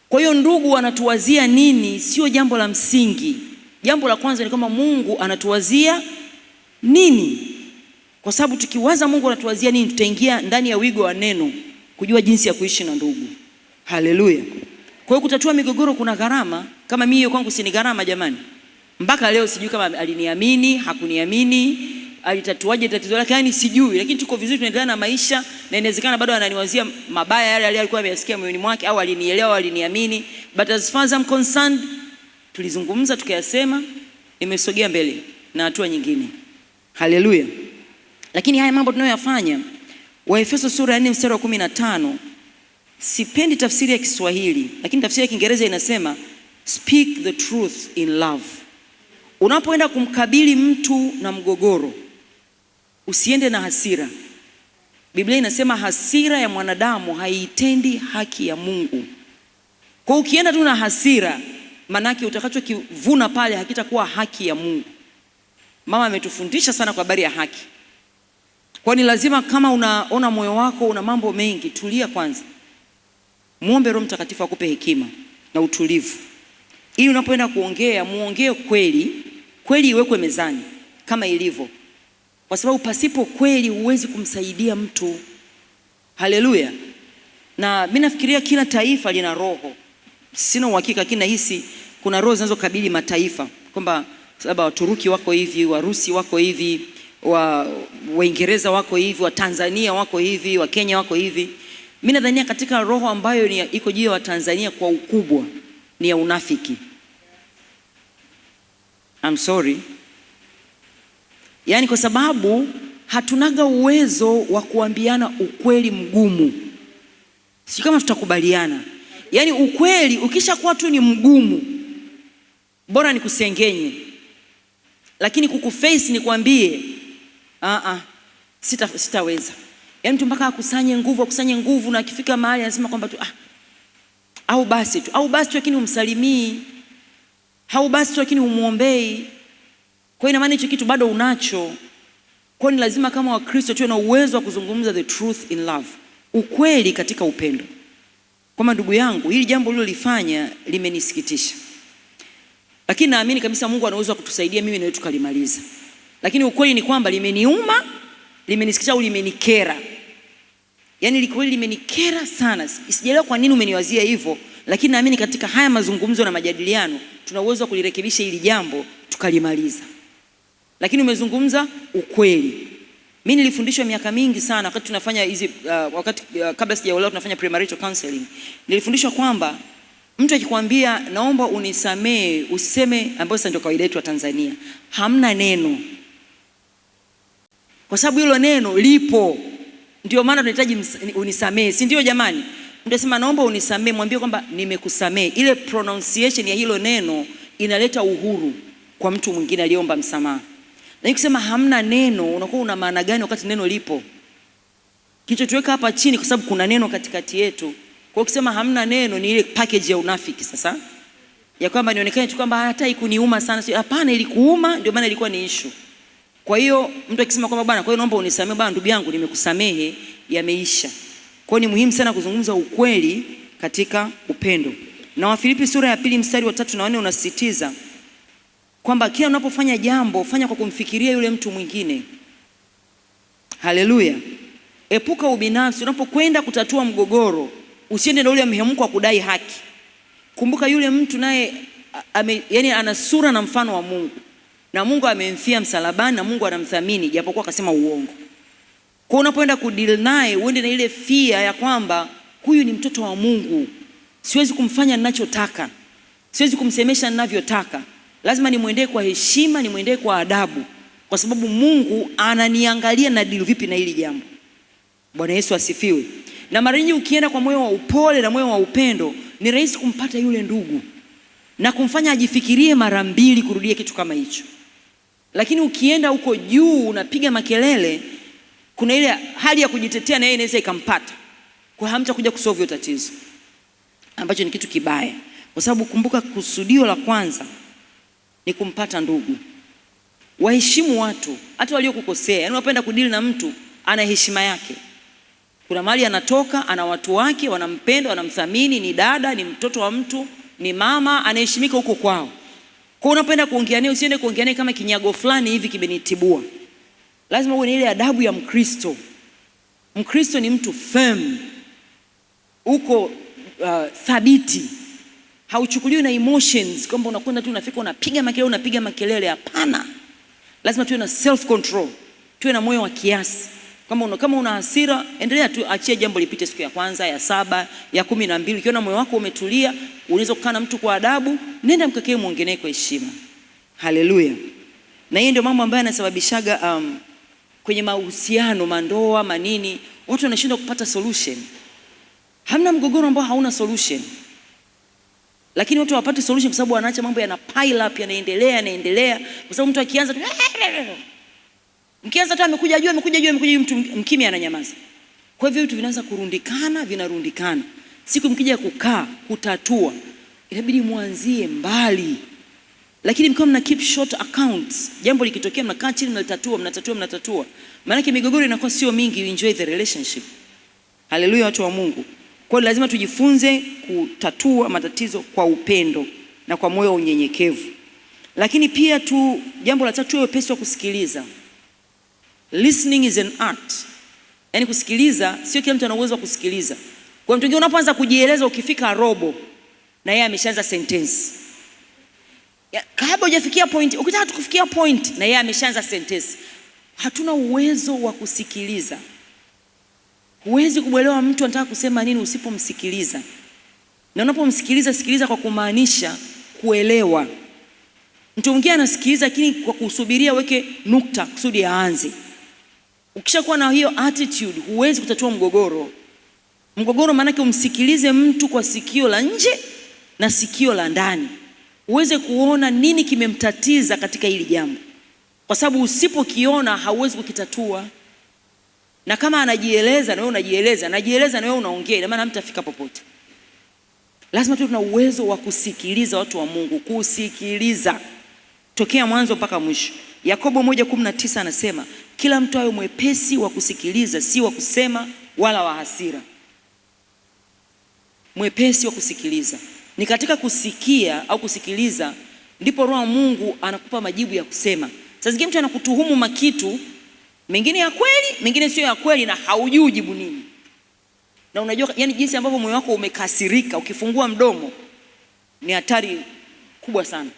Kwa hiyo ndugu anatuwazia nini sio jambo la msingi. Jambo la kwanza ni kama Mungu anatuwazia nini. Kwa sababu tukiwaza Mungu anatuwazia nini, tutaingia ndani ya wigo wa neno kujua jinsi ya kuishi na ndugu. Haleluya. Kwa hiyo kutatua migogoro kuna gharama. Kama mimi hiyo kwangu si ni gharama jamani. Mpaka leo sijui kama aliniamini, hakuniamini, alitatuaje tatizo lake, yani sijui. Lakini tuko vizuri, tunaendelea na maisha na inawezekana bado ananiwazia mabaya yale alikuwa ameyasikia moyoni mwake, au alinielewa, aliniamini. But as far as I'm concerned, tulizungumza tukayasema, nimesogea mbele na hatua nyingine. Haleluya. Lakini haya mambo tunayoyafanya, Waefeso sura ya 4 mstari wa 15, sipendi tafsiri ya Kiswahili, lakini tafsiri ya Kiingereza inasema speak the truth in love. Unapoenda kumkabili mtu na mgogoro, usiende na hasira. Biblia inasema hasira ya mwanadamu haitendi haki ya Mungu. Kwa ukienda tu na hasira, manake utakachokivuna pale hakitakuwa haki ya Mungu. Mama ametufundisha sana kwa habari ya haki. Kwa ni lazima kama unaona moyo wako una mambo mengi, tulia kwanza. Muombe Roho Mtakatifu akupe hekima na utulivu. Ili unapoenda kuongea, muongee kweli, kweli iwekwe mezani kama ilivyo. Kwa sababu pasipo kweli huwezi kumsaidia mtu. Haleluya. Na mimi nafikiria kila taifa lina roho. Sina uhakika, lakini nahisi kuna roho zinazokabili mataifa. Kwamba sababu Waturuki wako hivi, Warusi wako hivi, Waingereza wako hivi, wa Tanzania wako hivi, wa Kenya wako hivi. Mimi nadhania katika roho ambayo iko juu ya Watanzania kwa ukubwa ni ya unafiki. I'm sorry. Yaani kwa sababu hatunaga uwezo wa kuambiana ukweli mgumu. Si kama tutakubaliana. Yaani ukweli ukishakuwa tu ni mgumu, bora ni kusengenye. Lakini kukuface ni kwambie sitaweza. Yaani mtu mpaka akusanye nguvu na akifika mahali anasema kwamba tu au basi tu lakini umsalimii, au basi tu lakini umuombei. Kwa ina maana hicho kitu bado unacho. Kwa ni lazima kama Wakristo tuwe na uwezo wa kuzungumza the truth in love, ukweli katika upendo. Kwa ndugu yangu, hili jambo lilolifanya limenisikitisha. Lakini naamini kabisa Mungu ana uwezo wa kutusaidia mimi na wewe tukalimaliza. Lakini ukweli ni kwamba limeniuma, limenisikitisha au limenikera. Yaani kweli limenikera sana. Sijaelewa kwa nini umeniwazia hivyo, lakini naamini katika haya mazungumzo na majadiliano tuna uwezo wa kulirekebisha hili jambo tukalimaliza. Lakini umezungumza ukweli. Mimi nilifundishwa miaka mingi sana wakati tunafanya hizi kabla sijaolewa tunafanya premarital counseling. Nilifundishwa kwamba mtu akikwambia naomba unisamee, usiseme, ambayo sasa ndio kawaida yetu wa Tanzania, hamna neno. Kwa sababu hilo neno lipo. Ndio maana tunahitaji unisamee, si ndio jamani? Mtasema naomba unisamee, mwambie kwamba nimekusamee. Ile pronunciation ya hilo neno inaleta uhuru kwa mtu mwingine aliyeomba msamaha. Na ukisema hamna neno, unakuwa una maana gani wakati neno lipo? Kilichotuweka hapa chini kwa sababu kuna neno katikati yetu. Kwa ukisema hamna neno ni ile package ya unafiki sasa. Ya kwamba nionekane tu kwamba hata ikuniuma sana. Hapana, ilikuuma, ndio maana ilikuwa ni issue. Kwa hiyo mtu akisema kwamba bwana, kwa hiyo naomba unisamee, bwana ndugu yangu nimekusamehe, yameisha. Kwa hiyo ni muhimu sana kuzungumza ukweli katika upendo. Na Wafilipi sura ya 2 mstari wa 3 na 4 unasisitiza kwamba kila unapofanya jambo fanya kwa kumfikiria yule mtu mwingine. Haleluya. Epuka ubinafsi. Unapokwenda kutatua mgogoro, usiende na ule mhemko wa kudai haki. Kumbuka yule mtu naye yani ana sura na mfano wa Mungu. Na Mungu amemfia msalabani na Mungu anamthamini japokuwa akasema uongo. Kwa unapoenda kudeal naye, uende na ile fear ya kwamba huyu ni mtoto wa Mungu. Siwezi kumfanya ninachotaka. Siwezi kumsemesha ninavyotaka. Lazima nimwendee kwa heshima, nimwendee kwa adabu. Kwa sababu Mungu ananiangalia na deal vipi na hili jambo. Bwana Yesu asifiwe. Na mara nyingi ukienda kwa moyo wa upole na moyo wa upendo, ni rahisi kumpata yule ndugu na kumfanya ajifikirie mara mbili kurudia kitu kama hicho. Lakini ukienda huko juu unapiga makelele, kuna ile hali ya kujitetea na yeye inaweza ikampata. Kwa hamtakuja kusolve hiyo tatizo, ambacho ni kitu kibaya. Kwa sababu kumbuka kusudio la kwanza ni kumpata ndugu. Waheshimu watu, hata waliokukosea. Yaani unapenda kudili na mtu ana heshima yake. Kuna mahali anatoka, ana watu wake, wanampenda, wanamthamini, ni dada, ni mtoto wa mtu, ni mama, anaheshimika huko kwao. Kwa unapenda kuongea naye, usiende kuongea naye kama kinyago fulani hivi kimenitibua. Lazima uwe na ile adabu ya Mkristo. Mkristo ni mtu firm. Uko thabiti. Hauchukuliwi na emotions kwamba unakwenda tu unafika unapiga makelele, hapana. Lazima tuwe na self control. Tuwe na moyo wa kiasi. Kama una hasira, endelea tu, achia jambo lipite siku ya kwanza, ya 7, ya 12. Ukiona moyo wako umetulia, unaweza kukaa na mtu kwa adabu, nenda mkakee muongelee kwa heshima. Haleluya. Na hii ndio mambo ambayo yanasababishaga kwenye mahusiano, mandoa, manini, watu wanashindwa kupata solution. Hamna mgogoro ambao hauna solution. Lakini watu hawapati solution kwa sababu wanaacha mambo yana pile up, yanaendelea. Kwa sababu mtu akianza tu amekuja juu mtu mkimya ananyamaza. Kwa hivyo vitu vinaanza vinarundikana. Siku mkija kukaa kutatua, inabidi muanzie mbali. Lakini mkiwa mna keep short accounts, jambo likitokea mnakaa chini mnatatua. Maana migogoro inakuwa sio mingi, you enjoy the relationship. Haleluya watu wa Mungu. Kwa hiyo lazima tujifunze kutatua matatizo kwa upendo na kwa moyo wa unyenyekevu. Lakini pia jambo la tatu, tuwe wepesi wa kusikiliza. Listening is an art. Yaani kusikiliza, sio kila mtu ana uwezo wa kusikiliza. Kwa mtu mwingine unapoanza kujieleza ukifika robo na yeye ameshaanza sentence. Kabla hujafikia point, ukitaka kufikia point na yeye ameshaanza sentence. hatuna uwezo wa kusikiliza. Huwezi kuelewa mtu anataka kusema nini usipomsikiliza. Na unapomsikiliza, sikiliza kwa kumaanisha kuelewa. Mtu mwingine anasikiliza lakini kwa kusubiria weke nukta kusudi aanze. Ukishakuwa na hiyo attitude, huwezi kutatua mgogoro. Mgogoro maana yake umsikilize mtu kwa sikio la nje na sikio la ndani, uweze kuona nini kimemtatiza katika hili jambo, kwa sababu usipokiona hauwezi kukitatua. Na kama anajieleza na wewe unajieleza, anajieleza na wewe unaongea, ina maana hamtafika popote. Lazima tuwe na uwezo wa kusikiliza watu wa Mungu, kusikiliza tokea mwanzo mpaka mwisho. Yakobo 1:19 anasema kila mtu awe mwepesi wa kusikiliza, si wa kusema wala wa hasira. Mwepesi wa kusikiliza. Ni katika kusikia au kusikiliza ndipo Roho wa Mungu anakupa majibu ya kusema. Sasa zingine mtu anakutuhumu makitu mengine ya kweli, mengine sio ya kweli, na haujui jibu nini. Na unajua yani jinsi ambavyo moyo wako umekasirika, ukifungua mdomo ni hatari kubwa sana.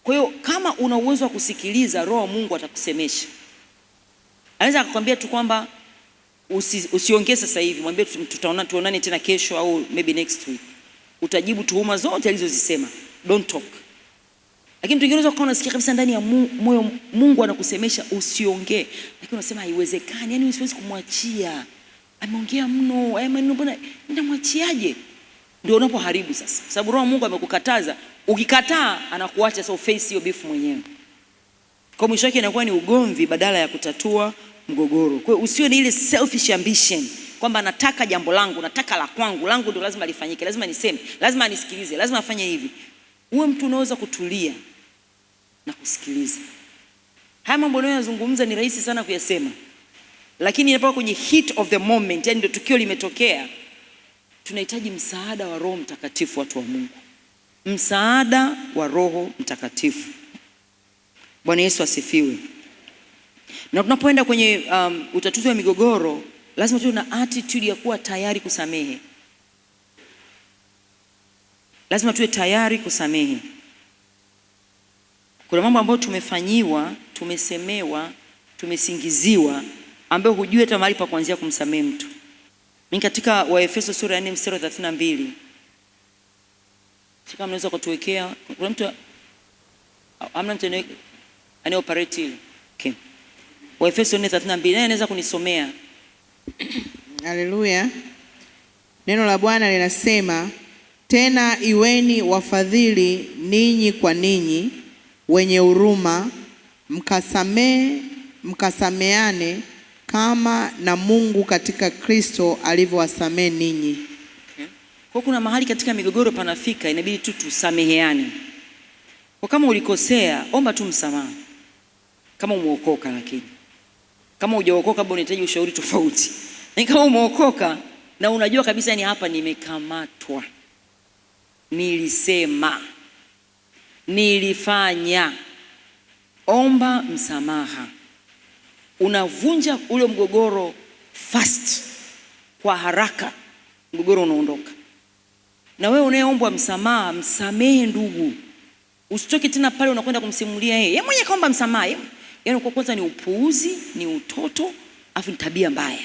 Kwa hiyo kama una uwezo wa kusikiliza, Roho wa Mungu atakusemesha. Anaweza akakwambia tu kwamba usiongee sasa hivi, mwambie tuonane tena kesho au maybe next week. Utajibu tuhuma zote alizozisema. Don't talk. Lakini tungeanza kuona unasikia kabisa ndani ya moyo Mungu anakusemesha usiongee. Lakini unasema haiwezekani, yani siwezi kumwachia. Ameongea mno, mbona ninamwachiaje? Ndio unapoharibu sasa. Sababu Roho Mungu amekukataza. Ukikataa anakuacha, so face hiyo beef mwenyewe. Kwa mwisho wake inakuwa ni ugomvi badala ya kutatua mgogoro. Kwa hiyo usiwe ni ile selfish ambition kwamba nataka jambo langu, nataka la kwangu, langu ndio lazima lifanyike, lazima niseme, lazima anisikilize, lazima afanye hivi. Uwe mtu unaweza kutulia na kusikiliza. Haya mambo unayozungumza ni rahisi sana kuyasema, lakini inapokuwa kwenye heat of the moment, yani ndio tukio limetokea, tunahitaji msaada wa Roho Mtakatifu, watu wa Mungu. Msaada wa Roho Mtakatifu. Bwana Yesu asifiwe. Na tunapoenda kwenye utatuzi wa migogoro, lazima tuwe na attitude ya kuwa tayari kusamehe. Lazima tuwe tayari kusamehe. Kuna mambo ambayo tumefanyiwa, tumesemewa, tumesingiziwa, ambayo hujui hata mahali pa kuanzia kumsamehe mtu. Mimi katika Waefeso sura ya 4 mstari wa 32. Kama mnaweza kutuwekea, kuna mtu amna mtu anayeoperate ile. Okay. Waefeso 4:32, naye anaweza kunisomea? Haleluya. Neno la Bwana linasema, tena iweni wafadhili ninyi kwa ninyi, wenye huruma, mkasameane kama na Mungu katika Kristo alivyowasamehe ninyi. Kwa kuna mahali katika migogoro panafika inabidi tu tusameheane. Kwa kama ulikosea, omba tu msamaha. Kama umeokoka, lakini kama hujaokoka bado unahitaji ushauri tofauti. Na kama umeokoka na unajua kabisa ni hapa nimekamatwa, nilisema, nilifanya, omba msamaha. Unavunja ule mgogoro fast, kwa haraka mgogoro unaondoka. Na wewe unayeomba msamaha, msamehe ndugu. Usitoke tena pale unakwenda kumsimulia yeye mwenyewe kaomba msamaha. Yaani kwa kwanza ni upuuzi, ni utoto, afu ni tabia mbaya.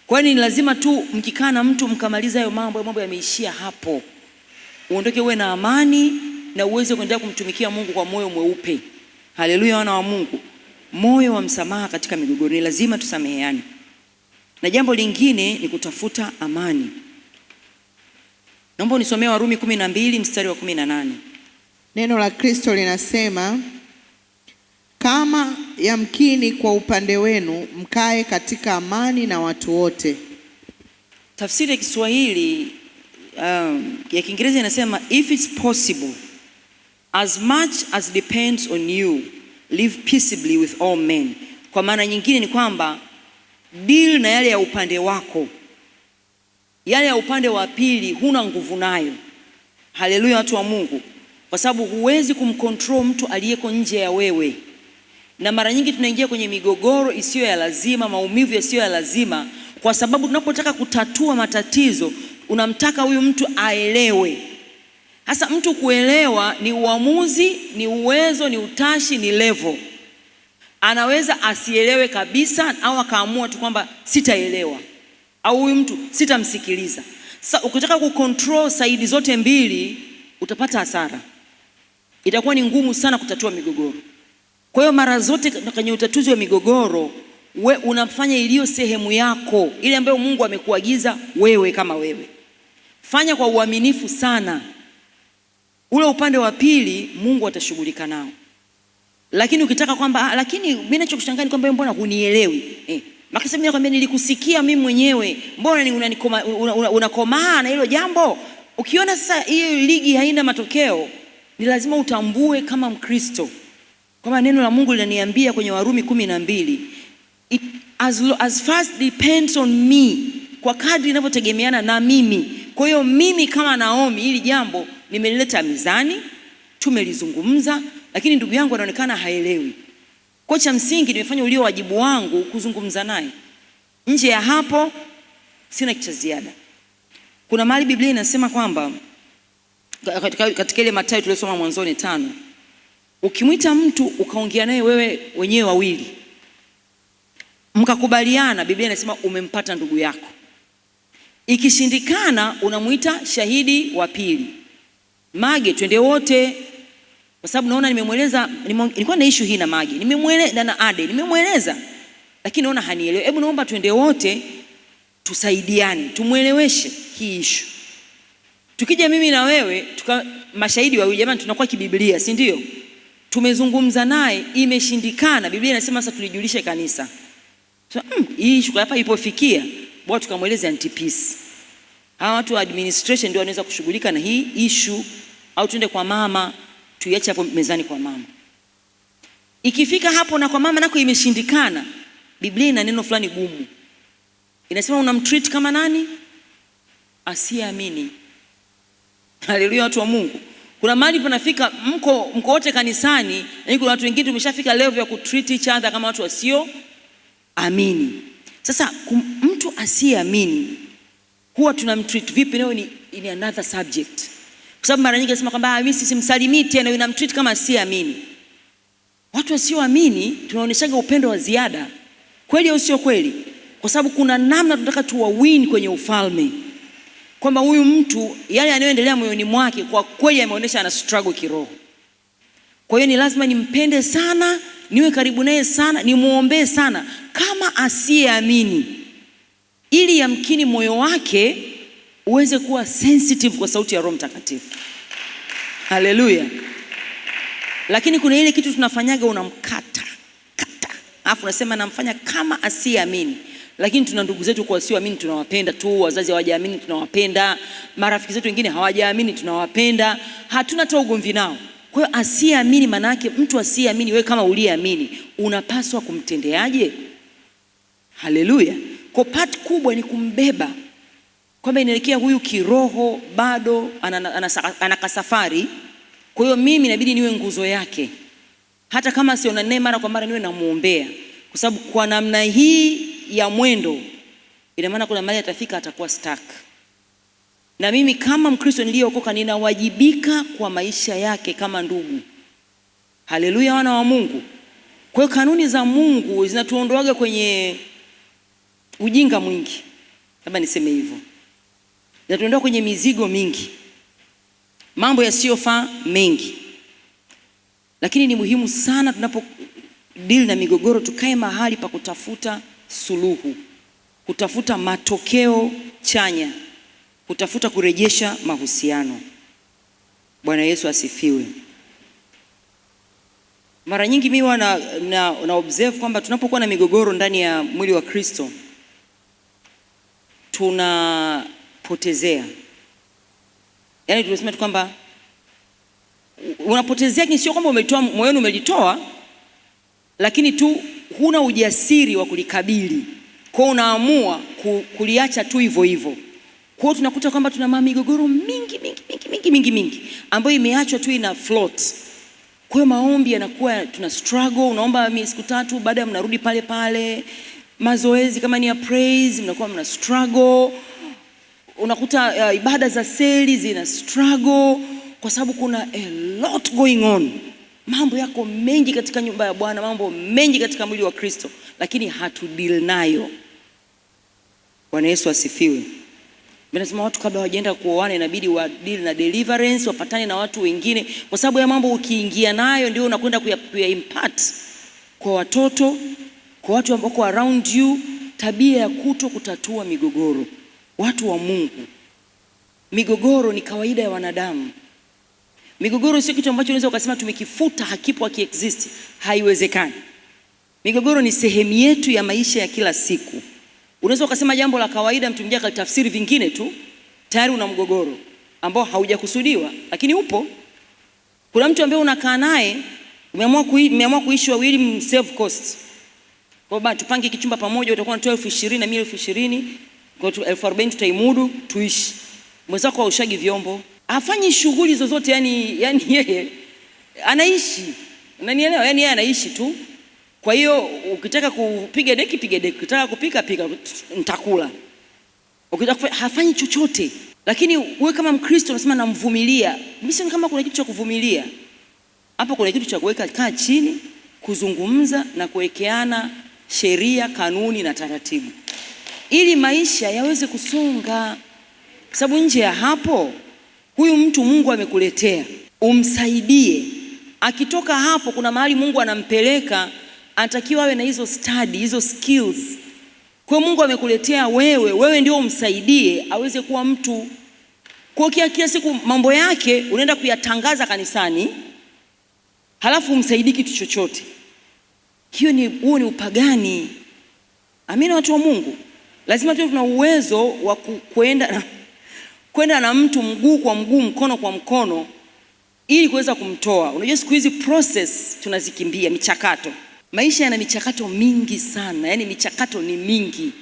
Kwani ni lazima tu mkikaa na mtu mkamaliza hayo mambo yameishia hapo. Uondoke uwe na amani na uweze kuendelea kumtumikia Mungu kwa moyo mweupe. Haleluya, wana wa Mungu. Moyo wa msamaha katika migogoro, ni lazima tusameheane. Na jambo lingine ni kutafuta amani. Naomba unisomee Warumi 12 mstari wa 18. Neno la Kristo linasema, kama yamkini kwa upande wenu mkae katika amani na watu wote. Tafsiri ya Kiswahili ya Kiingereza inasema, if it's possible, as much as depends on you, live peaceably with all men. Kwa maana nyingine ni kwamba deal na yale ya upande wako. Yale ya upande wa pili huna nguvu nayo. Haleluya, watu wa Mungu. Kwa sababu huwezi kumcontrol mtu aliyeko nje ya wewe. Na mara nyingi tunaingia kwenye migogoro isiyo ya lazima, maumivu yasiyo ya lazima, kwa sababu tunapotaka kutatua matatizo, unamtaka huyu mtu aelewe. Hasa mtu kuelewa ni uamuzi, ni uwezo, ni utashi, ni level. Anaweza asielewe kabisa au akaamua tu kwamba sitaelewa, au huyu mtu sitamsikiliza. Sasa ukitaka kucontrol saidi zote mbili utapata hasara. Itakuwa ni ngumu sana kutatua migogoro. Kwa hiyo mara zote kwenye utatuzi wa migogoro, we unafanya iliyo sehemu yako, ile ambayo Mungu amekuagiza wewe kama wewe. Fanya kwa uaminifu sana. Ule upande wa pili Mungu atashughulika nao. Lakini ukitaka kwamba lakini mimi ninachokushangaa ni kwamba mbona hunielewi? Makasema mimi nakwambia nilikusikia mimi mwenyewe. Mbona unakomaa na hilo jambo? Ukiona sasa hiyo ligi haina matokeo, ni lazima utambue kama Mkristo kwamba neno la Mungu linaniambia kwenye Warumi 12, as far as depends on me, kwa kadri inavyotegemeana na mimi. Kwa hiyo mimi kama Naomi hili jambo nimelileta mizani, tumelizungumza, lakini ndugu yangu anaonekana haelewi. Kwa cha msingi nimefanya ulio wajibu wangu kuzungumza naye. Nje ya hapo sina kitu cha ziada. Kuna mahali Biblia inasema kwamba katika ile Mathayo tuliyosoma mwanzoni 5, ukimwita mtu ukaongea naye wewe wenyewe wawili mkakubaliana, Biblia inasema umempata ndugu yako. Ikishindikana unamuita shahidi wa pili. Mage, twende wote, kwa sababu naona nimemweleza, nilikuwa na issue hii na Mage, nimemweleza na Ade, nimemweleza lakini naona hanielewi. Hebu naomba twende wote tusaidiane, tumueleweshe hii issue. Tukija mimi na wewe mashahidi wawili, jamani, tunakuwa kibiblia, si ndio? Tumezungumza naye, imeshindikana, Biblia inasema sasa tulijulishe kanisa. So, hii issue hapa ilipofikia, bora tukamweleze Antipas. Hawa watu wa administration ndio wanaweza kushughulika na hii issue, au tuende kwa mama, tuiache hapo mezani kwa mama. Ikifika hapo na kwa mama nako imeshindikana, Biblia ina neno fulani gumu. Inasema unamtreat kama nani? Asiyeamini. Haleluya, watu wa Mungu. Kuna mahali panafika mko wote kanisani, na kuna watu wengine tumeshafika level ya kutreat each other kama watu wasio amini. Sasa mtu asiyeamini huwa tunamtreat vipi? Leo ni another subject. Kwa sababu mara nyingi nasema kwamba mimi simsalimii tena, ninamtreat kama asiyeamini. Watu wasioamini tunaoneshaga upendo wa ziada. Kweli au sio kweli? Kwa sababu kuna namna tunataka tuwawin kwenye ufalme. Kwamba huyu mtu yale yanayoendelea moyoni mwake kwa kweli ameonyesha ana struggle kiroho. Kwa hiyo ni lazima nimpende sana, niwe karibu naye sana, nimuombee sana kama asiyeamini, ili yamkini moyo wake uweze kuwa sensitive kwa sauti ya Roho Mtakatifu. Haleluya. Lakini kuna ile kitu tunafanyaga, unamkata alafu unasema namfanya kama asiyeamini. Lakini tuna ndugu zetu kwa wasioamini tunawapenda tu, wazazi hawajaamini tunawapenda, marafiki zetu wengine hawajaamini tunawapenda, hatuna hata ugomvi nao. Kwa hiyo asiyeamini, maana yake mtu asiyeamini, wewe kama uliyeamini unapaswa kumtendeaje? Haleluya. Kwa part kubwa ni kumbeba, kwamba inaelekea huyu kiroho bado ana kasafari. Kwa hiyo mimi inabidi niwe nguzo yake, hata kama siona naye mara kwa mara, niwe namuombea, kwa sababu kwa namna hii ya mwendo ina maana kuna mahali atafika atakuwa stuck. Na mimi kama Mkristo niliyeokoka ninawajibika kwa maisha yake kama ndugu. Haleluya, wana wa Mungu. Kwa hiyo kanuni za Mungu zinatuondoaga kwenye ujinga mwingi, labda niseme hivyo. Zinatuondoa kwenye mizigo mingi, mambo yasiyofaa mengi. Lakini ni muhimu sana tunapo deal na migogoro tukae mahali pa kutafuta suluhu, kutafuta matokeo chanya, kutafuta kurejesha mahusiano. Bwana Yesu asifiwe. Mara nyingi mimi na observe kwamba tunapokuwa na migogoro ndani ya mwili wa Kristo tunapotezea. Yaani tunasema tu kwamba unapotezea, sio kwamba umetoa moyoni, umelitoa, lakini tu huna ujasiri wa kulikabili. Kwa unaamua kuliacha tu hivyo hivyo. Kwa hiyo tunakuta kwamba tuna migogoro mingi ambayo imeachwa tu ina float. Kwa hiyo maombi yanakuwa tuna struggle, unaomba siku 3, baada mnarudi pale pale. Mazoezi kama ni ya praise mnakuwa mna struggle. Unakuta ibada za seli zina struggle kwa sababu kuna a lot going on. Mambo yako mengi katika nyumba ya Bwana, mambo mengi katika mwili wa Kristo, lakini hatudeal nayo. Bwana Yesu asifiwe. Nasema watu kabla hawajaenda kuoana inabidi wa deal na deliverance, wapatane na watu wengine, kwa sababu ya mambo ukiingia nayo ndio unakwenda kuya impact kwa watoto, kwa watu ambao wako around you, tabia ya kuto kutatua migogoro. Watu wa Mungu, migogoro ni kawaida ya wanadamu. Migogoro sio kitu ambacho unaweza ukasema tumekifuta, hakipo, hakiexist. Haiwezekani. Migogoro ni sehemu yetu ya maisha ya kila siku. Unaweza ukasema jambo la kawaida, mtu mwingine akatafsiri vingine tu, tayari una mgogoro ambao haujakusudiwa, lakini upo. Kuna mtu ambaye unakaa naye, umeamua kuishi wawili, save cost. Kwa sababu tupange kichumba pamoja, utakuwa na 20,000 na mimi 20,000, kwa 40,000 tutaimudu, tuishi. Mwenzako aushagi vyombo, hafanyi shughuli zozote, yani yeye anaishi. Unanielewa? Yani yeye anaishi tu. Kwa hiyo ukitaka kupiga deki, piga deki. Ukitaka kupika, pika, nitakula. Ukitaka hafanyi chochote. Lakini wewe kama Mkristo unasema namvumilia. Mimi sio kama kuna kitu cha kuvumilia. Hapo kuna kitu cha kuweka kaa chini, kuzungumza na kuwekeana sheria, kanuni na taratibu, ili maisha yaweze kusonga. Sababu nje ya hapo, huyu mtu Mungu amekuletea, umsaidie. Akitoka hapo kuna mahali Mungu anampeleka, anatakiwa awe na hizo study, hizo skills. Kwa Mungu amekuletea wewe ndio umsaidie aweze kuwa mtu. Kwa kila siku mambo yake unaenda kuyatangaza kanisani, halafu umsaidie kitu chochote. Huo ni upagani. Amina, watu wa Mungu. Lazima tuwe tuna uwezo wa kwenda na mtu mguu kwa mguu, mkono kwa mkono, ili kuweza kumtoa. Unajua siku hizi process tunazikimbia, michakato. Maisha yana michakato mingi sana, yani michakato ni mingi.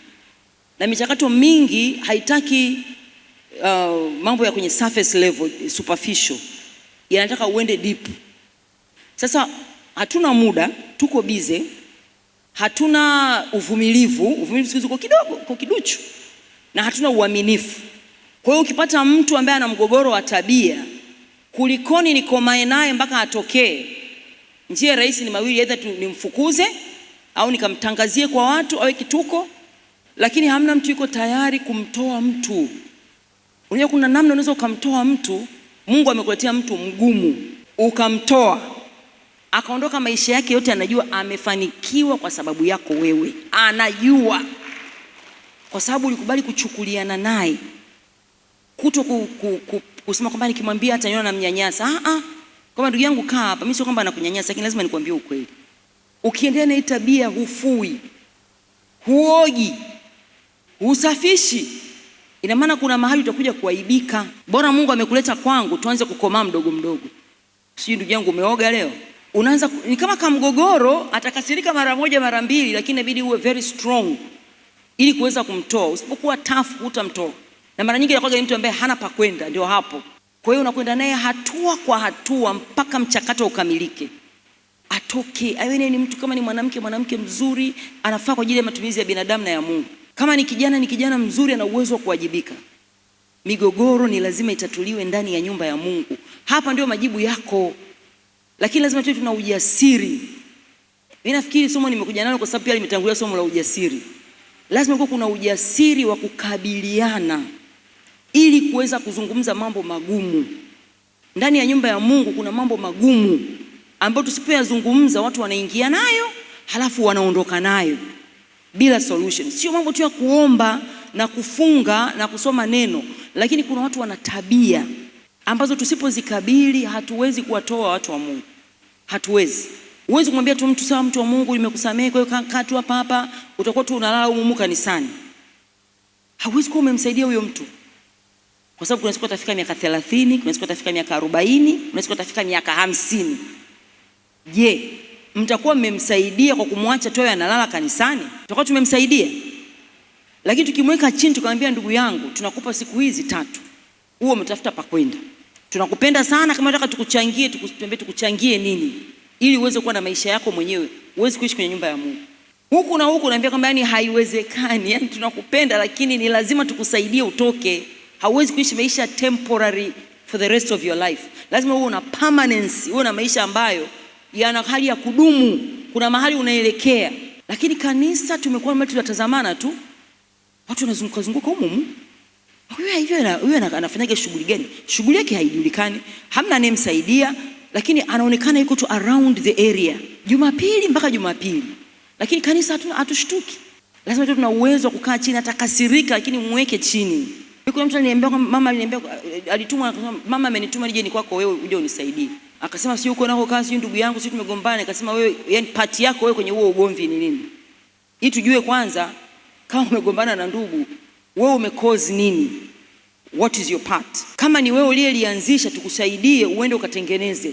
Na michakato mingi haitaki mambo ya kwenye surface level, superficial. Yanataka uende deep. Sasa hatuna muda, tuko busy, hatuna uvumilivu siku hizi kwa kiduchu, na hatuna uaminifu. Kwa hiyo ukipata mtu ambaye ana mgogoro wa tabia, kulikoni nikomae naye mpaka atokee, njia rahisi ni mawili, aidha nimfukuze au nikamtangazie kwa watu awe kituko, lakini hamna mtu yuko tayari kumtoa mtu. Unajua kuna namna unaweza ukamtoa mtu. Mungu amekuletea mtu mgumu, ukamtoa, akaondoka, maisha yake yote anajua amefanikiwa kwa sababu yako wewe. Anajua kwa sababu ulikubali kuchukuliana naye, kuto kusema kwamba nikimwambia ataniona na mnyanyasa. Kama ndugu yangu kaa hapa, mimi sio kwamba nakunyanyasa, lakini lazima nikwambie ukweli. Ukiendelea na hii tabia, hufui, huogi, usafishi, ina maana kuna mahali utakuja kuaibika. Bora Mungu amekuleta kwangu, tuanze kukomaa mdogo mdogo. Sio ndugu yangu umeoga leo, unaanza ni kama kamgogoro, atakasirika mara moja mara mbili, lakini inabidi uwe very strong ili kuweza kumtoa. Usipokuwa tough utamtoa. Na mara nyingi inakuwa ni mtu ambaye hana pa kwenda, ndio hapo. Kwa hiyo unakwenda naye hatua kwa hatua mpaka mchakato ukamilike. Atoke, awe ni mtu, kama ni mwanamke mzuri, anafaa kwa ajili ya matumizi ya binadamu na ya Mungu. Kama ni kijana mzuri, ana uwezo wa kuwajibika. Migogoro ni lazima itatuliwe ndani ya nyumba ya Mungu. Hapa ndio majibu yako. Lakini lazima tuwe tuna ujasiri. Mimi nafikiri somo nimekuja nalo kwa sababu pia limetangulia somo la ujasiri. Lazima kuwe kuna ujasiri wa kukabiliana ili kuweza kuzungumza mambo magumu. Ndani ya nyumba ya Mungu kuna mambo magumu ambayo tusipoyazungumza watu wanaingia nayo, halafu wanaondoka nayo bila solution. Sio mambo tu ya kuomba na kufunga na kusoma neno, lakini kuna watu wana tabia ambazo tusipozikabili hatuwezi kuwatoa watu wa Mungu. Hatuwezi. Huwezi kumwambia tu mtu sawa, mtu wa Mungu nimekusamehe, kwa hiyo kaa tu hapa, utakuwa tu unalala humu kanisani. Hauwezi kuwa umemsaidia huyo mtu. Kwa sababu kuna siku atafika miaka 30, kuna siku atafika miaka 40, kuna siku atafika miaka 50. Je, mtakuwa mmemsaidia kwa kumwacha tu analala kanisani? Tutakuwa tumemsaidia? Lakini tukimweka chini tukamwambia, ndugu yangu, tunakupa siku hizi 3. Huo umetafuta pa kwenda. Tunakupenda sana, kama unataka tukuchangie, tukuchangie nini? Ili uweze kuwa na maisha yako mwenyewe, uweze kuishi kwenye nyumba ya Mungu. Huku na huku naambia kwamba yani haiwezekani, yani tunakupenda lakini ni lazima tukusaidie utoke. Hauwezi kuishi maisha temporary for the rest of your life. Lazima uwe una permanence, uwe na maisha ambayo yana hali ya kudumu, kuna mahali unaelekea. Lakini kanisa tumekuwa mtu tunatazamana tu, watu wanazunguka zunguka humu, huyu anafanyaje shughuli gani? Shughuli yake haijulikani, hamna anemsaidia, lakini anaonekana yuko tu around the area Jumapili mpaka Jumapili. Lakini kanisa hatushtuki. Lazima tu tuna uwezo wa kukaa chini, atakasirika lakini muweke chini. Kuna mtu aliniambia, mama aliniambia, alitumwa, mama amenituma nije ni kwako wewe uje unisaidie. Akasema si uko nako kazi ndugu yangu, si tumegombana. Akasema wewe, yani part yako wewe kwenye huo ugomvi ni nini? Ili tujue kwanza kama umegombana na ndugu, wewe umecause nini? What is your part? Kama ni wewe uliyelianzisha, tukusaidie uende ukatengeneze,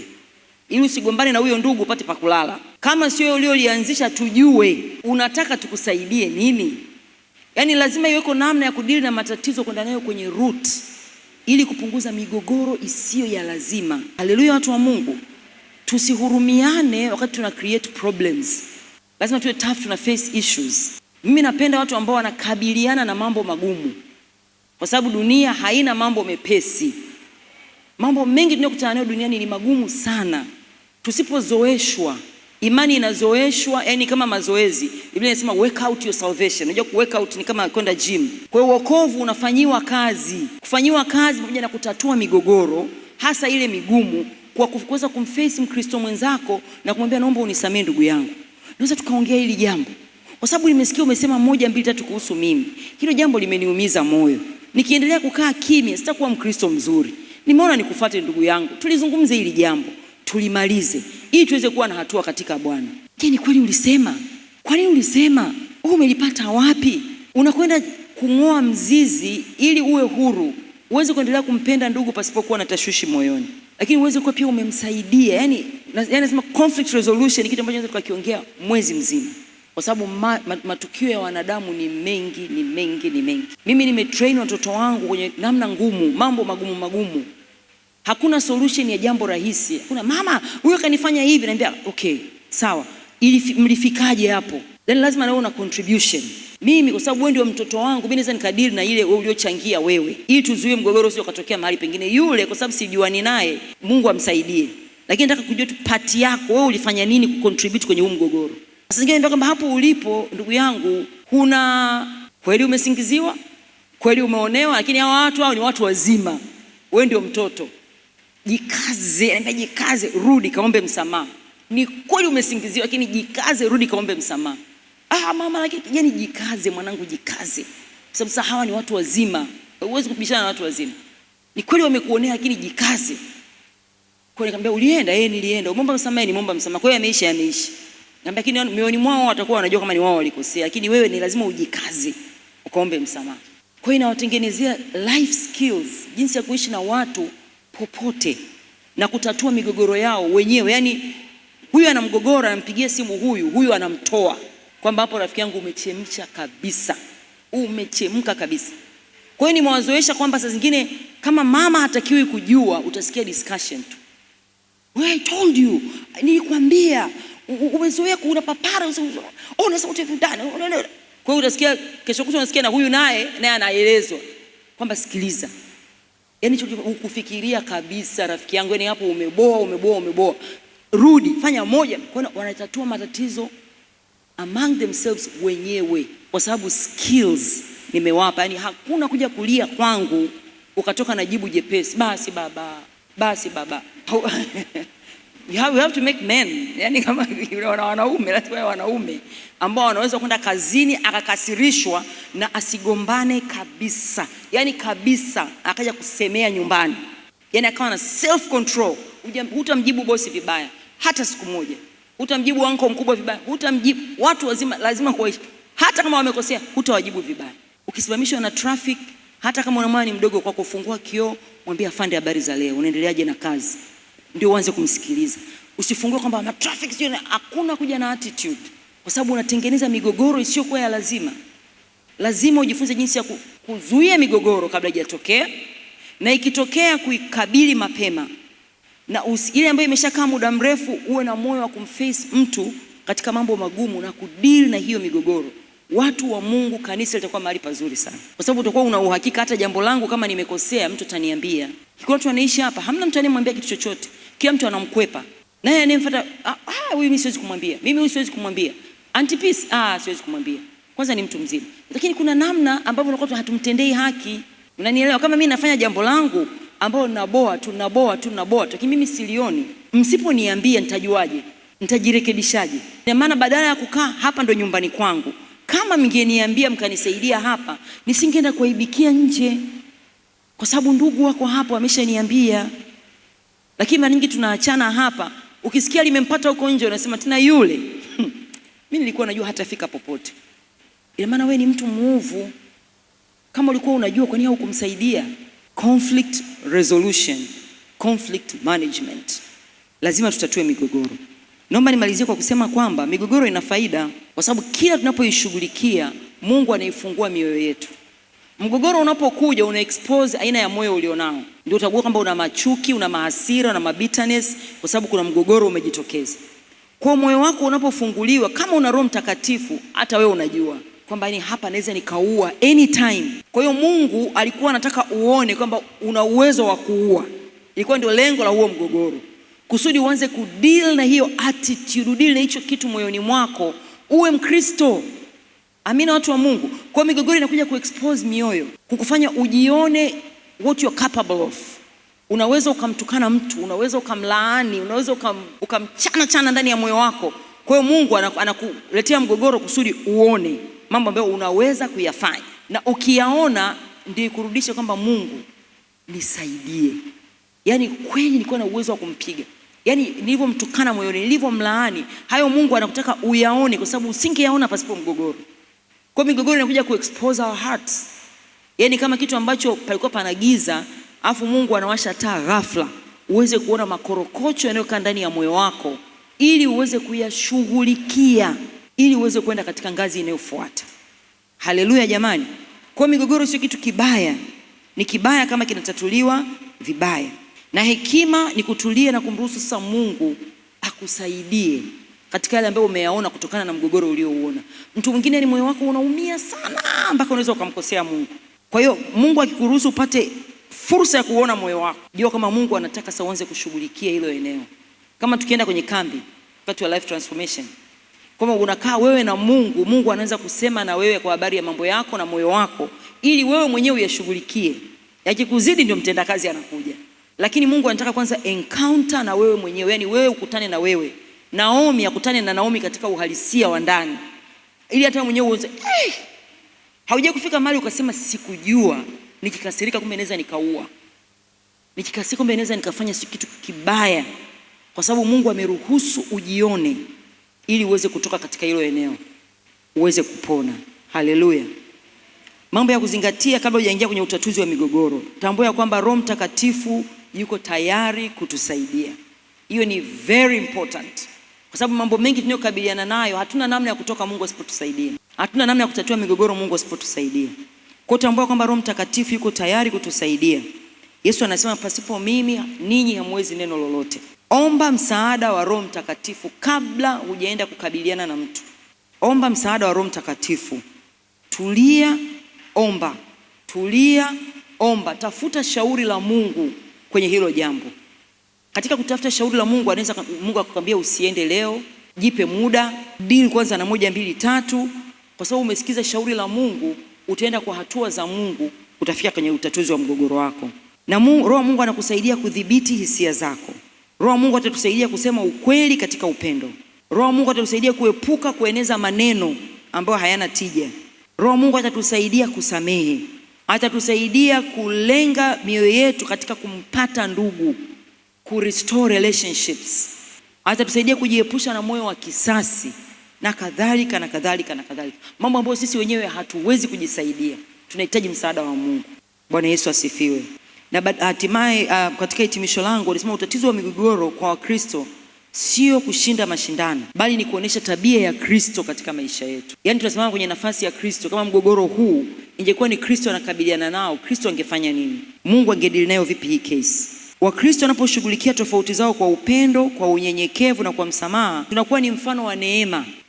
ili usigombane na huyo ndugu upate pa kulala. Kama sio wewe uliyelianzisha, tujue unataka tukusaidie nini. Yani lazima iweko namna ya kudili na matatizo, kwenda nayo kwenye root, ili kupunguza migogoro isiyo ya lazima. Haleluya, watu wa Mungu. Tusihurumiane wakati tuna create problems. Lazima tuwe tough, tuna face issues. Mimi napenda watu ambao wanakabiliana na mambo magumu, kwa sababu dunia haina mambo mepesi. Mambo mengi tunayokutana nayo duniani ni magumu sana. Tusipozoeshwa, imani inazoeshwa, yani kama mazoezi. Biblia inasema work out your salvation. Unajua ku work out ni kama kwenda gym. Kwa hiyo wokovu unafanyiwa kazi. Kufanyiwa kazi pamoja na kutatua migogoro, hasa ile migumu, kwa kuweza kumface Mkristo mwenzako na kumwambia naomba unisamee ndugu yangu. Naweza tukaongea hili jambo, kwa sababu nimesikia umesema 1 2 3 kuhusu mimi. Hilo jambo limeniumiza moyo. Nikiendelea kukaa kimya sitakuwa Mkristo mzuri. Nimeona nikufuate ndugu yangu, tulizungumze hili jambo, tulimalize, ili tuweze kuwa na hatua katika Bwana. Je, ni kweli ulisema? Kwa nini ulisema? Umelipata wapi? Unakwenda kung'oa mzizi ili uwe huru, uweze kuendelea kumpenda ndugu pasipokuwa na tashwishi moyoni, lakini uweze kuwa pia umemsaidia. Yani nasema conflict resolution ni kitu ambacho tunaweza tukakiongea mwezi mzima, kwa sababu matukio ya wanadamu ni mengi. Mimi nimetrain watoto wangu kwenye namna ngumu, mambo magumu. Hakuna solution ya jambo rahisi. Kuna mama huyo kanifanya hivi, naambia okay, sawa, mlifikaje hapo? Then lazima na wewe una contribution. Mimi kwa sababu wewe ndio mtoto wangu, mimi naweza nikadili na ile wewe uliochangia wewe, ili tuzuie mgogoro usio katokea mahali pengine. Yule kwa sababu sijuani naye, Mungu amsaidie, lakini nataka kujua tu part yako wewe, ulifanya nini kucontribute kwenye huu mgogoro. Sasa ngine ndio kwamba hapo ulipo ndugu yangu, kweli umesingiziwa, kweli umeonewa, lakini hawa watu hao ni watu wazima, wewe ndio mtoto. Jikaze, rudi kaombe msamaha. Ni kweli umesingiziwa, lakini jikaze, rudi kaombe msamaha. Mama, lakini kijana jikaze, mwanangu jikaze, kwa sababu hawa ni watu wazima, huwezi kubishana na watu wazima. Ni kweli wamekuonea, lakini jikaze. Kwa nikamwambia ulienda? Nilienda. Umeomba msamaha? Nimeomba msamaha. Kwa hiyo yameisha. Nikamwambia lakini mioni mwao watakuwa wanajua kama ni wao walikosea, lakini wewe ni lazima ujikaze ukaombe msamaha. Kwa hiyo inawatengenezea life skills, jinsi ya kuishi na watu popote na kutatua migogoro yao wenyewe. Yani huyu ana mgogoro, anampigia simu huyu anamtoa, kwamba hapo rafiki yangu umechemka kabisa. Kwa hiyo nimewazoesha kwamba saa zingine kama mama hatakiwi kujua, utasikia discussion tu. I told you, nilikwambia, umezoea kuona papara, una sauti fulani. Kwa hiyo utasikia kesho kutwa unasikia na huyu naye anaelezwa kwamba sikiliza, yani ukufikiria kabisa rafiki yangu, yani hapo umeboa. Rudi, fanya moja. Kwa wanatatua matatizo among themselves wenyewe, kwa sababu skills nimewapa. Yani hakuna kuja kulia kwangu ukatoka na jibu jepesi, basi baba. You have to make men. Yani kama wanaume, lazima wanaume ambao wanaweza kwenda kazini akakasirishwa na asigombane kabisa. Yani kabisa, akaja kusemea nyumbani. Yani akawa na self control. Hutamjibu bosi vibaya hata siku moja. Hutamjibu wanko mkubwa vibaya. Hutamjibu watu wazima, lazima kuishi. Hata kama wamekosea, hutawajibu vibaya. Ukisimamishwa na traffic, hata kama unamwona ni mdogo kwa kufungua kioo, mwambie afande, habari za leo, unaendeleaje na kazi? Ndio uanze kumsikiliza. Usifungue kwamba na traffic sio, hakuna kuja na attitude, kwa sababu unatengeneza migogoro isiyokuwa ya lazima. Lazima ujifunze jinsi ya kuzuia migogoro kabla haijatokea, na ikitokea kuikabili mapema. Na ile ambayo imeshakaa muda mrefu, uwe na moyo wa kumface mtu katika mambo magumu na kudeal na hiyo migogoro. Watu wa Mungu, kanisa litakuwa mahali pazuri sana, kwa sababu utakuwa una uhakika hata jambo langu kama nimekosea, mtu ataniambia. Kwa watu wanaishi hapa, hamna mtu anayemwambia kitu chochote. Kila mtu anamkwepa. Naye anemfuata, huyu mimi siwezi kumwambia. Mimi huyu siwezi kumwambia. Auntie Peace, siwezi kumwambia. Kwanza ni mtu mzima. Lakini kuna namna ambavyo unakuwa hatumtendei haki. Unanielewa? Kama mimi nafanya jambo langu ambalo naboa, lakini mimi silioni. Msiponiambia nitajuaje? Nitajirekebishaje? Kwa maana badala ya kukaa hapa ndo nyumbani kwangu, kama mngeniambia mkanisaidia hapa, nisingeenda kuibikia nje. Kwa sababu ndugu wako hapo ameshaniambia. Lakini mara nyingi tunaachana hapa. Ukisikia limempata huko nje unasema tena yule. Mimi nilikuwa najua hatafika popote. Ina maana wewe ni mtu muovu. Kama ulikuwa unajua kwa nini hukumsaidia? Conflict resolution, conflict management. Lazima tutatue migogoro. Naomba nimalizie kwa kusema kwamba migogoro ina faida kwa sababu kila tunapoishughulikia Mungu anaifungua mioyo yetu. Mgogoro unapokuja una expose aina ya moyo ulionao. Ndio utagundua kwamba una machuki, una mahasira, una bitterness kwa sababu kuna mgogoro umejitokeza. Kwa moyo wako unapofunguliwa, kama una Roho Mtakatifu, hata wewe unajua kwamba ni hapa naweza nikaua anytime. Kwa hiyo Mungu alikuwa anataka uone kwamba una uwezo wa kuua. Ilikuwa ndio lengo la huo mgogoro. Kusudi uanze kudeal na hiyo attitude, deal na hicho kitu moyoni mwako, uwe Mkristo. Amina watu wa Mungu. Kwa migogoro inakuja kuexpose mioyo, kukufanya ujione what you're capable of. Unaweza ukamtukana mtu, unaweza ukamlaani, unaweza ukamchana ndani ya moyo wako. Kwa hiyo Mungu anakuletea mgogoro kusudi uone mambo ambayo unaweza kuyafanya. Na ukiyaona ndio kurudisha kwamba Mungu nisaidie. Yaani kweli nilikuwa na uwezo wa kumpiga. Yaani nilivyomtukana moyoni, nilivyomlaani, hayo Mungu anakutaka uyaone kwa sababu usingeyaona pasipo mgogoro. Kwa migogoro inakuja kuexpose our hearts. Yaani kama kitu ambacho palikuwa pana giza, afu Mungu anawasha taa ghafla, uweze kuona makorokocho yanayokaa ndani ya moyo wako ili uweze kuyashughulikia, ili uweze kwenda katika ngazi inayofuata. Haleluya jamani. Kwa migogoro sio kitu kibaya. Ni kibaya kama kinatatuliwa vibaya. Na hekima ni kutulia na kumruhusu sasa Mungu akusaidie katika yale ambayo umeyaona kutokana na mgogoro uliouona. Mtu mwingine ni moyo wako unaumia sana mpaka unaweza ukamkosea Mungu. Kwa hiyo Mungu akikuruhusu upate fursa ya kuona moyo wako, jua kama Mungu anataka sasa uanze kushughulikia hilo eneo. Kama tukienda kwenye kambi wakati wa life transformation, kama unakaa wewe na Mungu, Mungu anaanza kusema na wewe kwa habari ya mambo yako na moyo wako ili wewe mwenyewe uyashughulikie. Yakikuzidi ndio mtendakazi anakuja. Lakini Mungu anataka kwanza encounter na wewe mwenyewe, yani wewe ukutane na wewe. Naomi akutane na Naomi katika uhalisia wa ndani. Ili hata mwenyewe uanze hauja kufika mahali ukasema sikujua nikikasirika kumbe naweza nikaua. Nikikasirika kumbe naweza nikafanya kitu kibaya. Kwa sababu Mungu ameruhusu ujione ili uweze kutoka katika hilo eneo, uweze kupona. Haleluya. Mambo ya kuzingatia kabla hujaingia kwenye utatuzi wa migogoro. Tambua kwamba Roho Mtakatifu yuko tayari kutusaidia. Hiyo ni very important. Kwa sababu mambo mengi tunayokabiliana nayo hatuna namna ya kutoka Mungu asipotusaidia. Hatuna namna ya kutatua migogoro Mungu asipotusaidia. Kwa hiyo tambua kwamba Roho Mtakatifu yuko tayari kutusaidia. Yesu anasema pasipo mimi ninyi hamwezi neno lolote. Omba msaada wa Roho Mtakatifu kabla hujaenda kukabiliana na mtu. Omba msaada wa Roho Mtakatifu. Tulia, omba. Tulia, omba. Tafuta shauri la Mungu kwenye hilo jambo. Katika kutafuta shauri la Mungu, anaweza Mungu akakwambia usiende leo, jipe muda, deal kwanza na 1 2 3, kwa sababu umesikiza shauri la Mungu, utaenda kwa hatua za Mungu, utafika kwenye utatuzi wa mgogoro wako. Na Roho Mungu anakusaidia kudhibiti hisia zako. Roho Mungu atatusaidia kusema ukweli katika upendo. Roho Mungu atatusaidia kuepuka kueneza maneno ambayo hayana tija. Roho Mungu atatusaidia kusamehe. Atatusaidia kulenga mioyo yetu katika kumpata ndugu, restore relationships. Atatusaidia kujiepusha na moyo wa kisasi na kadhalika na kadhalika na kadhalika. Mambo ambayo sisi wenyewe hatuwezi kujisaidia. Tunahitaji msaada wa Mungu. Bwana Yesu asifiwe. Na hatimaye katika hitimisho langu alisema utatizo wa migogoro kwa Wakristo sio kushinda mashindano, bali ni kuonesha tabia ya Kristo katika maisha yetu. Yaani tunasimama kwenye nafasi ya Kristo. Kama mgogoro huu ingekuwa ni Kristo anakabiliana nao, Kristo angefanya nini? Mungu angedili nayo vipi hii case? Wakristo wanaposhughulikia tofauti zao kwa upendo, kwa unyenyekevu na kwa msamaha, tunakuwa ni mfano wa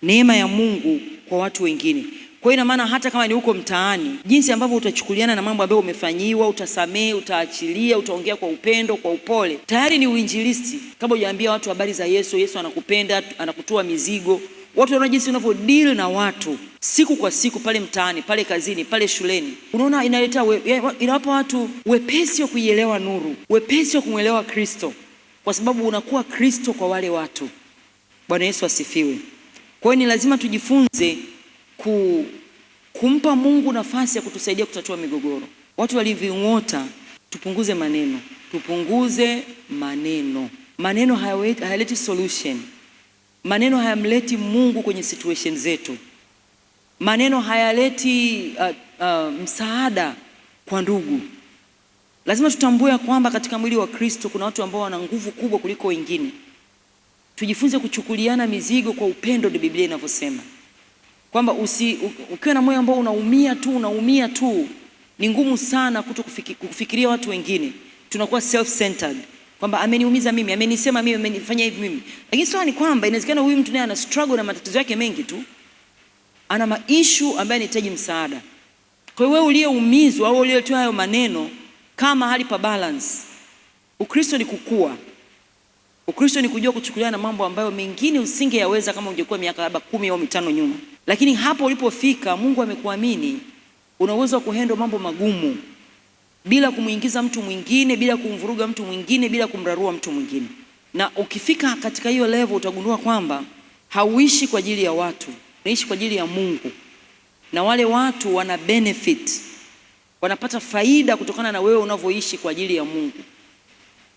neema ya Mungu kwa watu wengine. Kwa hiyo ina maana hata kama ni huko mtaani, jinsi ambavyo utachukuliana na mambo ambayo umefanyiwa, utasamehe, utaachilia, utaongea kwa upendo, kwa upole, tayari ni uinjilisti. Kama hujaambia watu habari za Yesu, Yesu anakupenda, anakutoa mizigo, watu wanaona jinsi unavyo deal na watu siku kwa siku, pale mtaani, pale kazini, pale shuleni. Unaona inawapa watu wepesi wa kuielewa nuru, wepesi wa kumwelewa Kristo, kwa sababu unakuwa Kristo kwa wale watu. Bwana Yesu asifiwe. Kwa hiyo ni lazima tujifunze kumpa Mungu nafasi ya kutusaidia kutatua migogoro. Watu wa Living Water, tupunguze maneno, tupunguze maneno. Maneno hayaleti solution. Maneno hayamleti Mungu kwenye situation zetu. Maneno hayaleti msaada kwa ndugu. Lazima tutambue kwamba katika mwili wa Kristo kuna watu ambao wana nguvu kubwa kuliko wengine. Tujifunze kuchukuliana mizigo kwa upendo, ndio Biblia inavyosema. Kwamba ukiwa na moyo ambao unaumia tu, ni ngumu sana kufikiria watu wengine. Tunakuwa self-centered. Kwamba ameniumiza mimi, amenisema mimi, amenifanya hivi mimi. Lakini swali ni kwamba inawezekana huyu mtu naye ana struggle na matatizo yake mengi tu. Ana maishu ambayo anahitaji msaada. Kwa hiyo wewe uliyeumizwa au uliyetoa hayo maneno, kama hali pa balance. Ukristo ni kukua. Ukristo ni kujua kuchukuliana na mambo ambayo mengine usingeyaweza kama ungekuwa miaka labda 10 au 5 nyuma. Lakini hapo ulipofika, Mungu amekuamini, una uwezo wa kuhandle mambo magumu bila kumuingiza mtu mwingine, bila kumvuruga mtu mwingine, bila kumrarua mtu mwingine. Na ukifika katika hiyo level utagundua kwamba hauishi kwa ajili ya watu, unaishi kwa ajili ya Mungu. Na wale watu wana benefit, wanapata faida kutokana na wewe unavyoishi kwa ajili ya Mungu.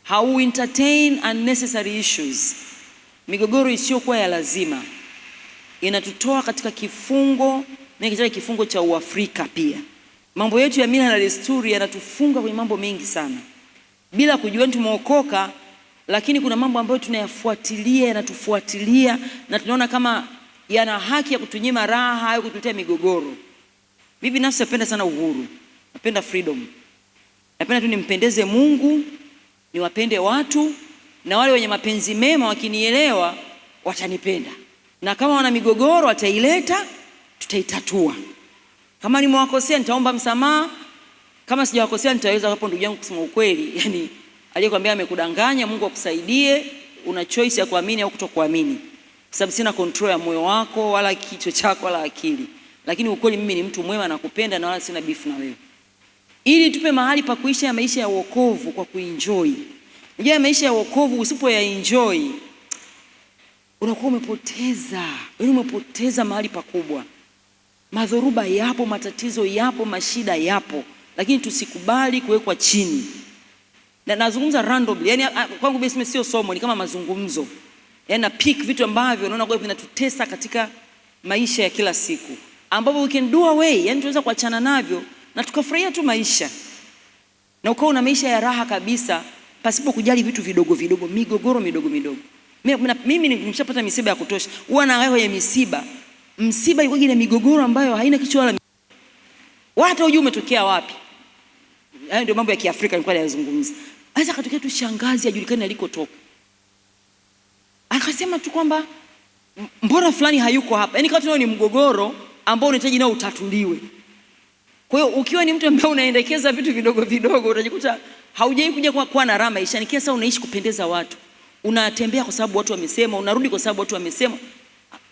Hau entertain unnecessary issues. Migogoro isiyokuwa ya lazima inatutoa katika kifungo, kifungo cha Uafrika pia. Mambo yetu ya mila na desturi yanatufunga kwenye mambo mengi sana. Bila kujua tumeokoka, lakini kuna mambo ambayo tunayafuatilia, yanatufuatilia na tunaona kama yana haki ya kutunyima raha au kutuletea migogoro. Mimi binafsi napenda sana uhuru. Napenda freedom. Napenda tu nimpendeze Mungu, niwapende watu, na wale wenye mapenzi mema wakinielewa watanipenda. Na kama wana migogoro wataileta, tutaitatua. Kama nimewakosea nitaomba msamaha. Kama sijawakosea nitaweza hapo ndugu yangu kusema ukweli. Yaani aliyekwambia amekudanganya, Mungu akusaidie, una choice ya kuamini au kutokuamini. Kwa sababu sina control ya moyo wako wala kichwa chako wala akili. Lakini ukweli mimi ni mtu mwema, nakupenda na wala sina beef na wewe. Ili tupe mahali pa kuishi ya maisha ya wokovu kwa kuenjoy. Unajua maisha ya wokovu usipo ya enjoy unakuwa umepoteza mahali pakubwa. Madhoruba yapo, matatizo yapo, mashida yapo, lakini tusikubali kuwekwa chini. Na nazungumza randomly, yani kwangu basi sio somo, ni kama mazungumzo. Yani na pick vitu ambavyo unaona kwa vinatutesa katika maisha ya kila siku, ambapo we can do away, yani tunaweza kuachana navyo na tukafurahia tu maisha. Na ukao una maisha ya raha kabisa pasipo kujali vitu vidogo vidogo, migogoro midogo midogo. Mimi nimeshapata misiba ya kutosha. Huwa na wewe ya msiba iko na migogoro ambayo haina kichwa wala hata hujui umetokea wapi. Hayo ndio mambo ya Kiafrika nilikuwa nazungumza. Acha katokea tu shangazi ajulikane alikotoka. Akasema tu kwamba mbona fulani hayuko hapa. Yaani kama ni mgogoro ambao unahitaji nao utatuliwe. Kwa hiyo ukiwa ni mtu ambaye unaendekeza vitu vidogo vidogo, utajikuta haujai kuja kuwa na raha maishani. Kisa unaishi kupendeza watu. Unatembea kwa sababu watu wamesema, unarudi kwa sababu watu wamesema.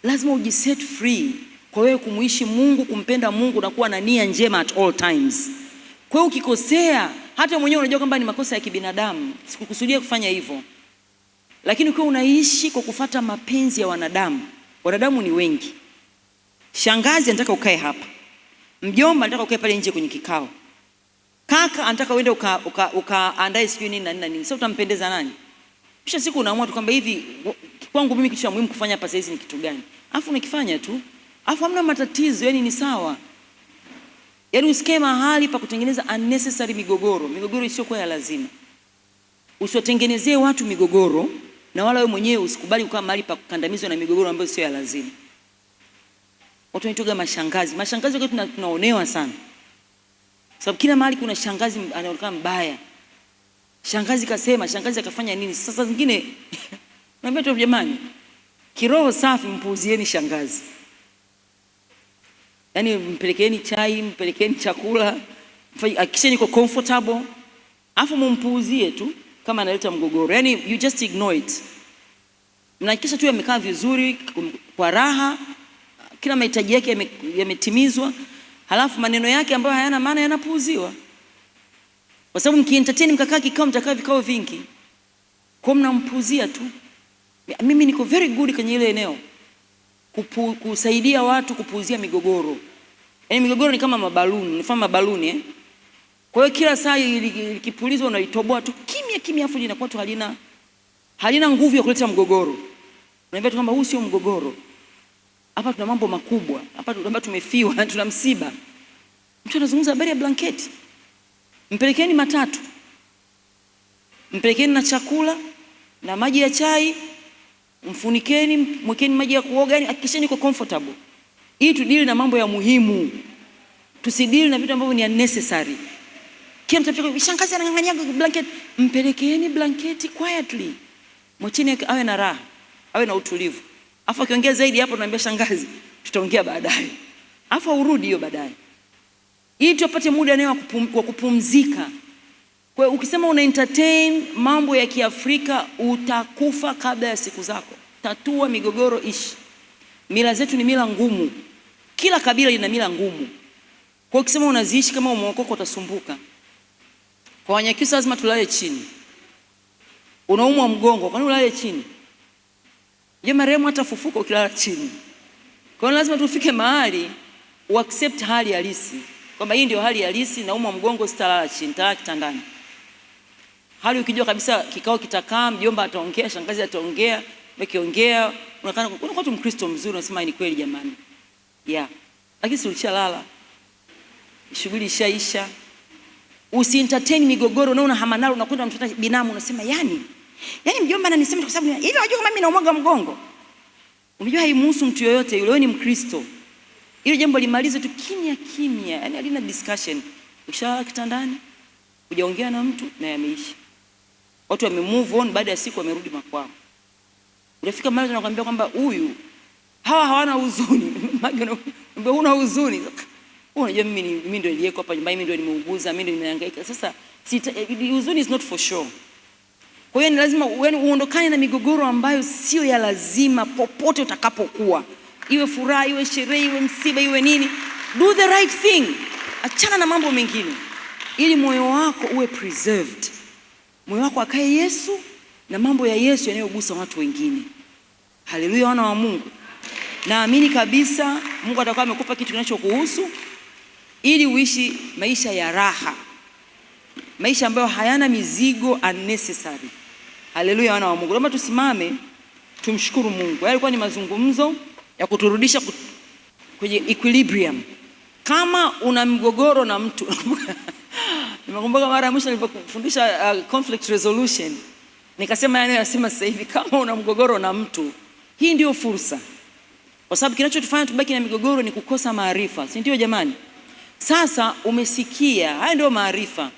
Lazima ujiset free kwa wewe kumuishi Mungu, kumpenda Mungu na kuwa na nia njema at all times. Kwa hiyo ukikosea, hata mwenyewe unajua kwamba ni makosa ya kibinadamu, sikukusudia kufanya hivyo. Lakini ukiwa unaishi kwa kufuata mapenzi ya wanadamu, wanadamu ni wengi. Shangazi anataka ukae hapa. Mjomba anataka ukae pale nje kwenye kikao. Kaka anataka uende ukaandae sijui nini na nini. Sasa utampendeza nani? Kisha siku unaamua tu kwamba hivi kwangu mimi kitu cha muhimu kufanya hapa sasa ni kitu gani? Alafu unakifanya tu. Alafu hamna matatizo, yani ni sawa. Yani usikae mahali pa kutengeneza unnecessary migogoro isiyokuwa ya lazima. Usiwatengenezee watu migogoro na wala wewe mwenyewe usikubali kukaa mahali pa kukandamizwa na migogoro ambayo sio ya lazima. Watu wanitoga mashangazi. Mashangazi wakati tunaonewa sana. Sababu kila mahali kuna shangazi anaonekana mbaya. Shangazi kasema, shangazi akafanya nini? Sasa zingine naambia tu jamani, kiroho safi mpuuzieni shangazi. Yaani mpelekeni chai, mpelekeni chakula, hakikisha niko comfortable, afu mumpuuzie tu kama analeta mgogoro. Yaani you just ignore it. Mnahakikisha tu yamekaa vizuri kwa raha, kila mahitaji yake yametimizwa, halafu maneno yake ambayo hayana maana yanapuuziwa. Kwa sababu mkientertain mkakaa kikao, mtakaa vikao vingi, kwa mnampuuzia tu. Mimi niko very good kwenye ile eneo kusaidia watu kupuuzia migogoro. Yaani migogoro ni kama mabaluni, unafanya mabaluni Kwa hiyo kila saa likipulizwa unaitoboa tu kimya kimya, afu linakuwa tu halina nguvu ya kuleta mgogoro. Unaambia tu kwamba huu sio mgogoro. Hapa tuna mambo makubwa. Hapa tunaomba tumefiwa, tuna msiba. Mtu anazungumza habari ya blanketi. Mpelekeni matatu. Mpelekeni na chakula na maji ya chai. Mfunikeni, mwekeni maji ya kuoga, yani hakikisheni uko comfortable. Hii tudili na mambo ya muhimu. Tusidili na vitu ambavyo ni unnecessary. Kila mtu anapika shangazi anang'ang'ania blanket, mpelekeni blanketi quietly. Mwacheni awe na raha, awe na utulivu. Afu akiongea zaidi hapo tunaambia shangazi, tutaongea baadaye. Afu urudi hiyo baadaye. Ili tupate muda naye wa kupumzika. Kwa hiyo ukisema una entertain mambo ya Kiafrika utakufa kabla ya siku zako. Tatua migogoro ishi. Mila zetu ni mila ngumu. Kila kabila lina mila ngumu. Kwa hiyo ukisema unaziishi kama umeokoka utasumbuka. Kwa Wanyakyusa lazima tulale chini. Unaumwa mgongo, kwa nini ulale chini? Je, marehemu atafufuka ukilala chini? Kwa hiyo lazima tufike mahali uaccept hali halisi. Kwamba hii ndio hali halisi, naumwa mgongo sitalala chini, nitalala kitandani. Hali ukijua kabisa kikao kitakaa, mjomba ataongea, shangazi ataongea, mkiongea, unakuwa tu Mkristo mzuri, unasema ni kweli jamani. Lakini si ulishalala. Shughuli ishaisha. Usientertain migogoro, unaona hamanalo, unakwenda mtoto binamu unasema yani mjomba ananisema kwa sababu hivi unajua kama mimi naumwaga mgongo. Unajua haimuhusu mtu yoyote yule, wewe ni Mkristo. Hilo jambo limalize tu kimya kimya, yani halina discussion. Ukishalala kitandani, hujaongea na mtu na yameisha. Watu wame move on, baada ya siku wamerudi makwao. Unafika mahali tunakwambia kwamba huyu hawana huzuni. Mbona una huzuni? Unajua mimi ndio niliyeko hapa nyumbani, mimi ndio nimeuguza, mimi ndio nimehangaika. Sasa huzuni is not for sure. Kwa hiyo ni lazima uondokane na migogoro ambayo sio ya lazima popote utakapokuwa. Iwe furaha, iwe sherehe, iwe msiba, iwe nini. Do the right thing. Achana na mambo mengine. Ili moyo wako uwe preserved. Moyo wako akae Yesu na mambo ya Yesu yanayogusa watu wengine. Haleluya, wana wa Mungu. Naamini kabisa Mungu atakuwa amekupa kitu kinachokuhusu ili uishi maisha ya raha. Maisha ambayo hayana mizigo unnecessary. Haleluya, wana wa Mungu. Naomba tusimame tumshukuru Mungu. Yalikuwa ni mazungumzo ya kuturudisha kwenye equilibrium. Kama una mgogoro na mtu nimekumbuka mara ya mwisho nilipofundisha conflict resolution, nikasema nasema sasa hivi, kama una mgogoro na mtu, hii ndio fursa. Kwa sababu kinachotufanya tubaki na migogoro ni kukosa maarifa, si ndio jamani? Sasa umesikia, haya ndio maarifa.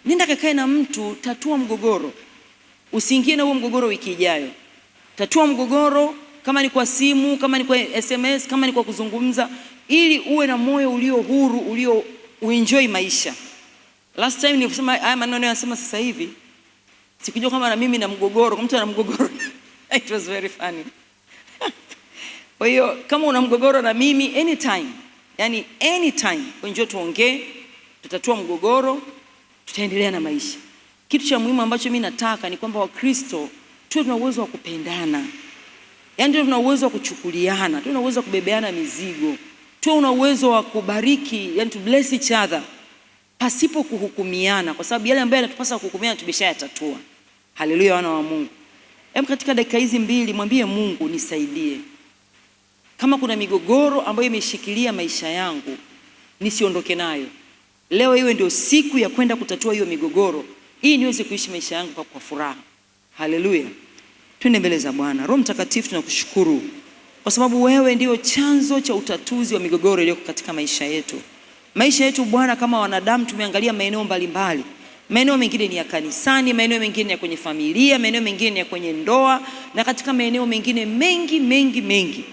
Nenda kakae na mtu, tatua mgogoro. Usiingie na huo mgogoro wiki ijayo. Tatua mgogoro, kama ni kwa simu, kama ni kwa SMS, kama ni kwa kuzungumza, ili uwe na moyo ulio huru, uenjoy maisha. Last time nilisema haya maneno yanasema sasa hivi, sikujua kama na mimi na mgogoro, mtu ana mgogoro. It was very funny. Kwa hiyo kama una mgogoro na mimi anytime, yani anytime, njoo tuongee, tutatua mgogoro, tutaendelea na maisha. Kitu cha muhimu ambacho mimi nataka ni kwamba Wakristo tuwe tuna uwezo wa kupendana. Yaani tuwe tuna uwezo wa kuchukuliana, tuwe tuna uwezo wa kubebeana mizigo. Tuwe tuna uwezo wa kubariki, yani to bless each other pasipo kuhukumiana, kwa sababu yale ambayo yanatupasa kuhukumiana tumeshayatatua. Haleluya, wana wa Mungu. Katika dakika hizi 2 mwambie Mungu, nisaidie. Kama kuna migogoro ambayo imeshikilia maisha yangu, nisiondoke nayo. Leo iwe ndio siku ya kwenda kutatua hiyo migogoro, ili niweze kuishi maisha yangu kwa furaha. Haleluya. Twende mbele za Bwana. Roho Mtakatifu, tunakushukuru kwa sababu wewe ndio chanzo cha utatuzi wa migogoro iliyoko katika maisha yetu. Maisha yetu Bwana, kama wanadamu tumeangalia maeneo mbalimbali. Maeneo mengine ni ya kanisani, maeneo mengine ni ya kwenye familia, maeneo mengine ni ya kwenye ndoa, na katika maeneo mengine mengi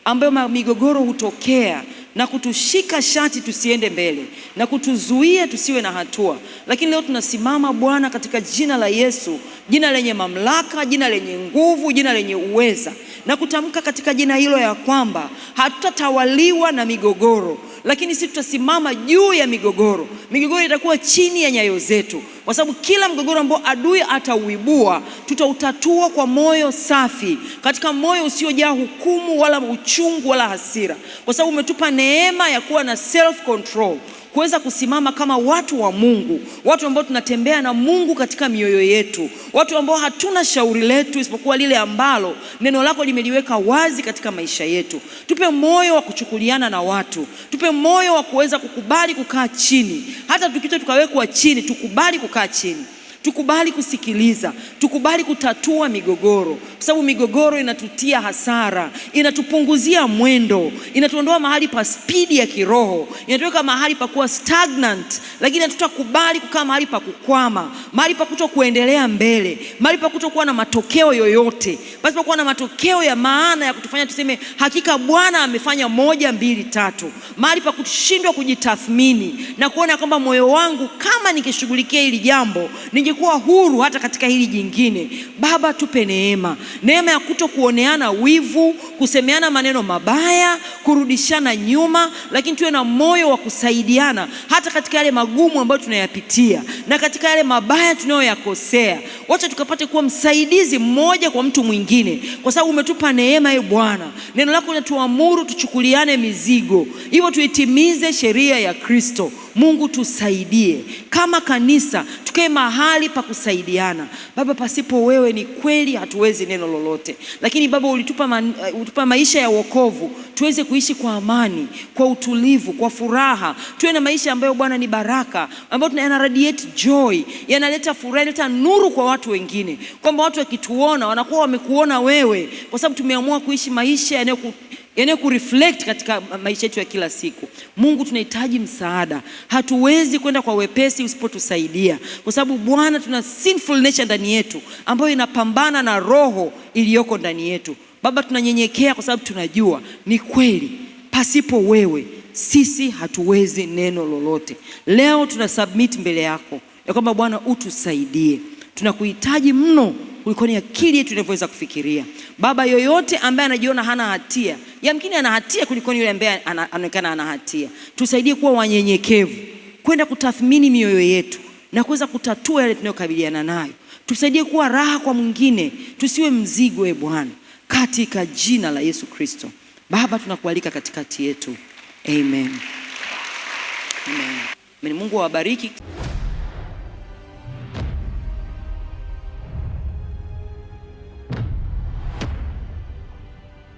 ambayo migogoro hutokea na kutushika shati tusiende mbele na kutuzuia tusiwe na hatua. Lakini leo tunasimama Bwana katika jina la Yesu, jina lenye mamlaka, jina lenye nguvu, jina lenye uweza, na kutamka katika jina hilo ya kwamba hatutatawaliwa na migogoro, lakini sisi tutasimama juu ya migogoro. Migogoro itakuwa chini ya nyayo zetu, kwa sababu kila mgogoro ambao adui atauibua tutautatua kwa moyo safi, katika moyo usiojaa hukumu wala uchungu wala hasira, kwa sababu umetupa neema ya kuwa na self control, kuweza kusimama kama watu wa Mungu, watu ambao tunatembea na Mungu katika mioyo yetu, watu ambao hatuna shauri letu isipokuwa lile ambalo neno lako limeliweka wazi katika maisha yetu. Tupe moyo wa kuchukuliana na watu, tupe moyo wa kuweza kukubali kukaa chini, hata tukitoka tukawekwa chini tukubali kukaa chini, tukubali kusikiliza, tukubali kutatua migogoro, kwa sababu migogoro inatutia hasara, inatupunguzia mwendo, inatuondoa mahali pa spidi ya kiroho, inatuweka mahali pa kuwa stagnant. Lakini hatutakubali kukaa mahali pa kukwama, mahali pa kutokuendelea mbele, mahali pa kutokuwa na matokeo yoyote, basi kuwa na matokeo ya maana ya kutufanya tuseme hakika Bwana amefanya 1, 2, 3, mahali pa kushindwa kujitathmini na kuona kwamba moyo wangu kama nikishughulikia hili jambo ningekuwa huru hata katika hili jingine. Baba, tupe neema ya kutokuoneana wivu, kusemeana maneno mabaya, kurudishana nyuma, lakini tuwe na moyo wa kusaidiana hata katika yale magumu ambayo tunayapitia na katika yale mabaya tunayoyakosea. Wacha tukapate kuwa msaidizi mmoja kwa mtu mwingine, kwa sababu umetupa neema. Bwana, neno lako linatuamuru tuchukuliane mizigo, hivyo tuitimize sheria ya Kristo. Mungu, tusaidie kama kanisa, tukae mahali pa kusaidiana. Baba, pasipo wewe ni kweli hatuwezi neno lolote, lakini Baba ulitupa maisha ya wokovu, tuweze kuishi kwa amani, kwa utulivu, kwa furaha. Tuwe na maisha ambayo Bwana ni baraka, ambayo yana radiate joy, yanaleta furaha, yanaleta nuru kwa watu wengine, kwamba watu wakituona wanakuwa wamekuona wewe, kwa sababu tumeamua kuishi maisha kureflect katika maisha yetu ya kila siku. Mungu, tunahitaji msaada, hatuwezi kwenda kwa wepesi usipotusaidia, kwa sababu Bwana tuna sinful nature ndani yetu ambayo inapambana na roho iliyoko ndani yetu. Baba, tunanyenyekea kwa sababu tunajua ni kweli pasipo wewe sisi hatuwezi neno lolote. Leo tuna submit mbele yako ya kwamba Bwana utusaidie, tunakuhitaji mno kuliko ni akili yetu inavyoweza kufikiria. Baba, yoyote ambaye anajiona hana hatia, yamkini ana hatia kuliko yule ambaye anaonekana ana hatia. Tusaidie kuwa wanyenyekevu, kwenda kutathmini mioyo yetu na kuweza kutatua yale tunayokabiliana nayo. Tusaidie kuwa raha kwa mwingine, tusiwe mzigo, Bwana, katika jina la Yesu Kristo. Baba, tunakualika katikati yetu. Amen. Amen. Mungu awabariki.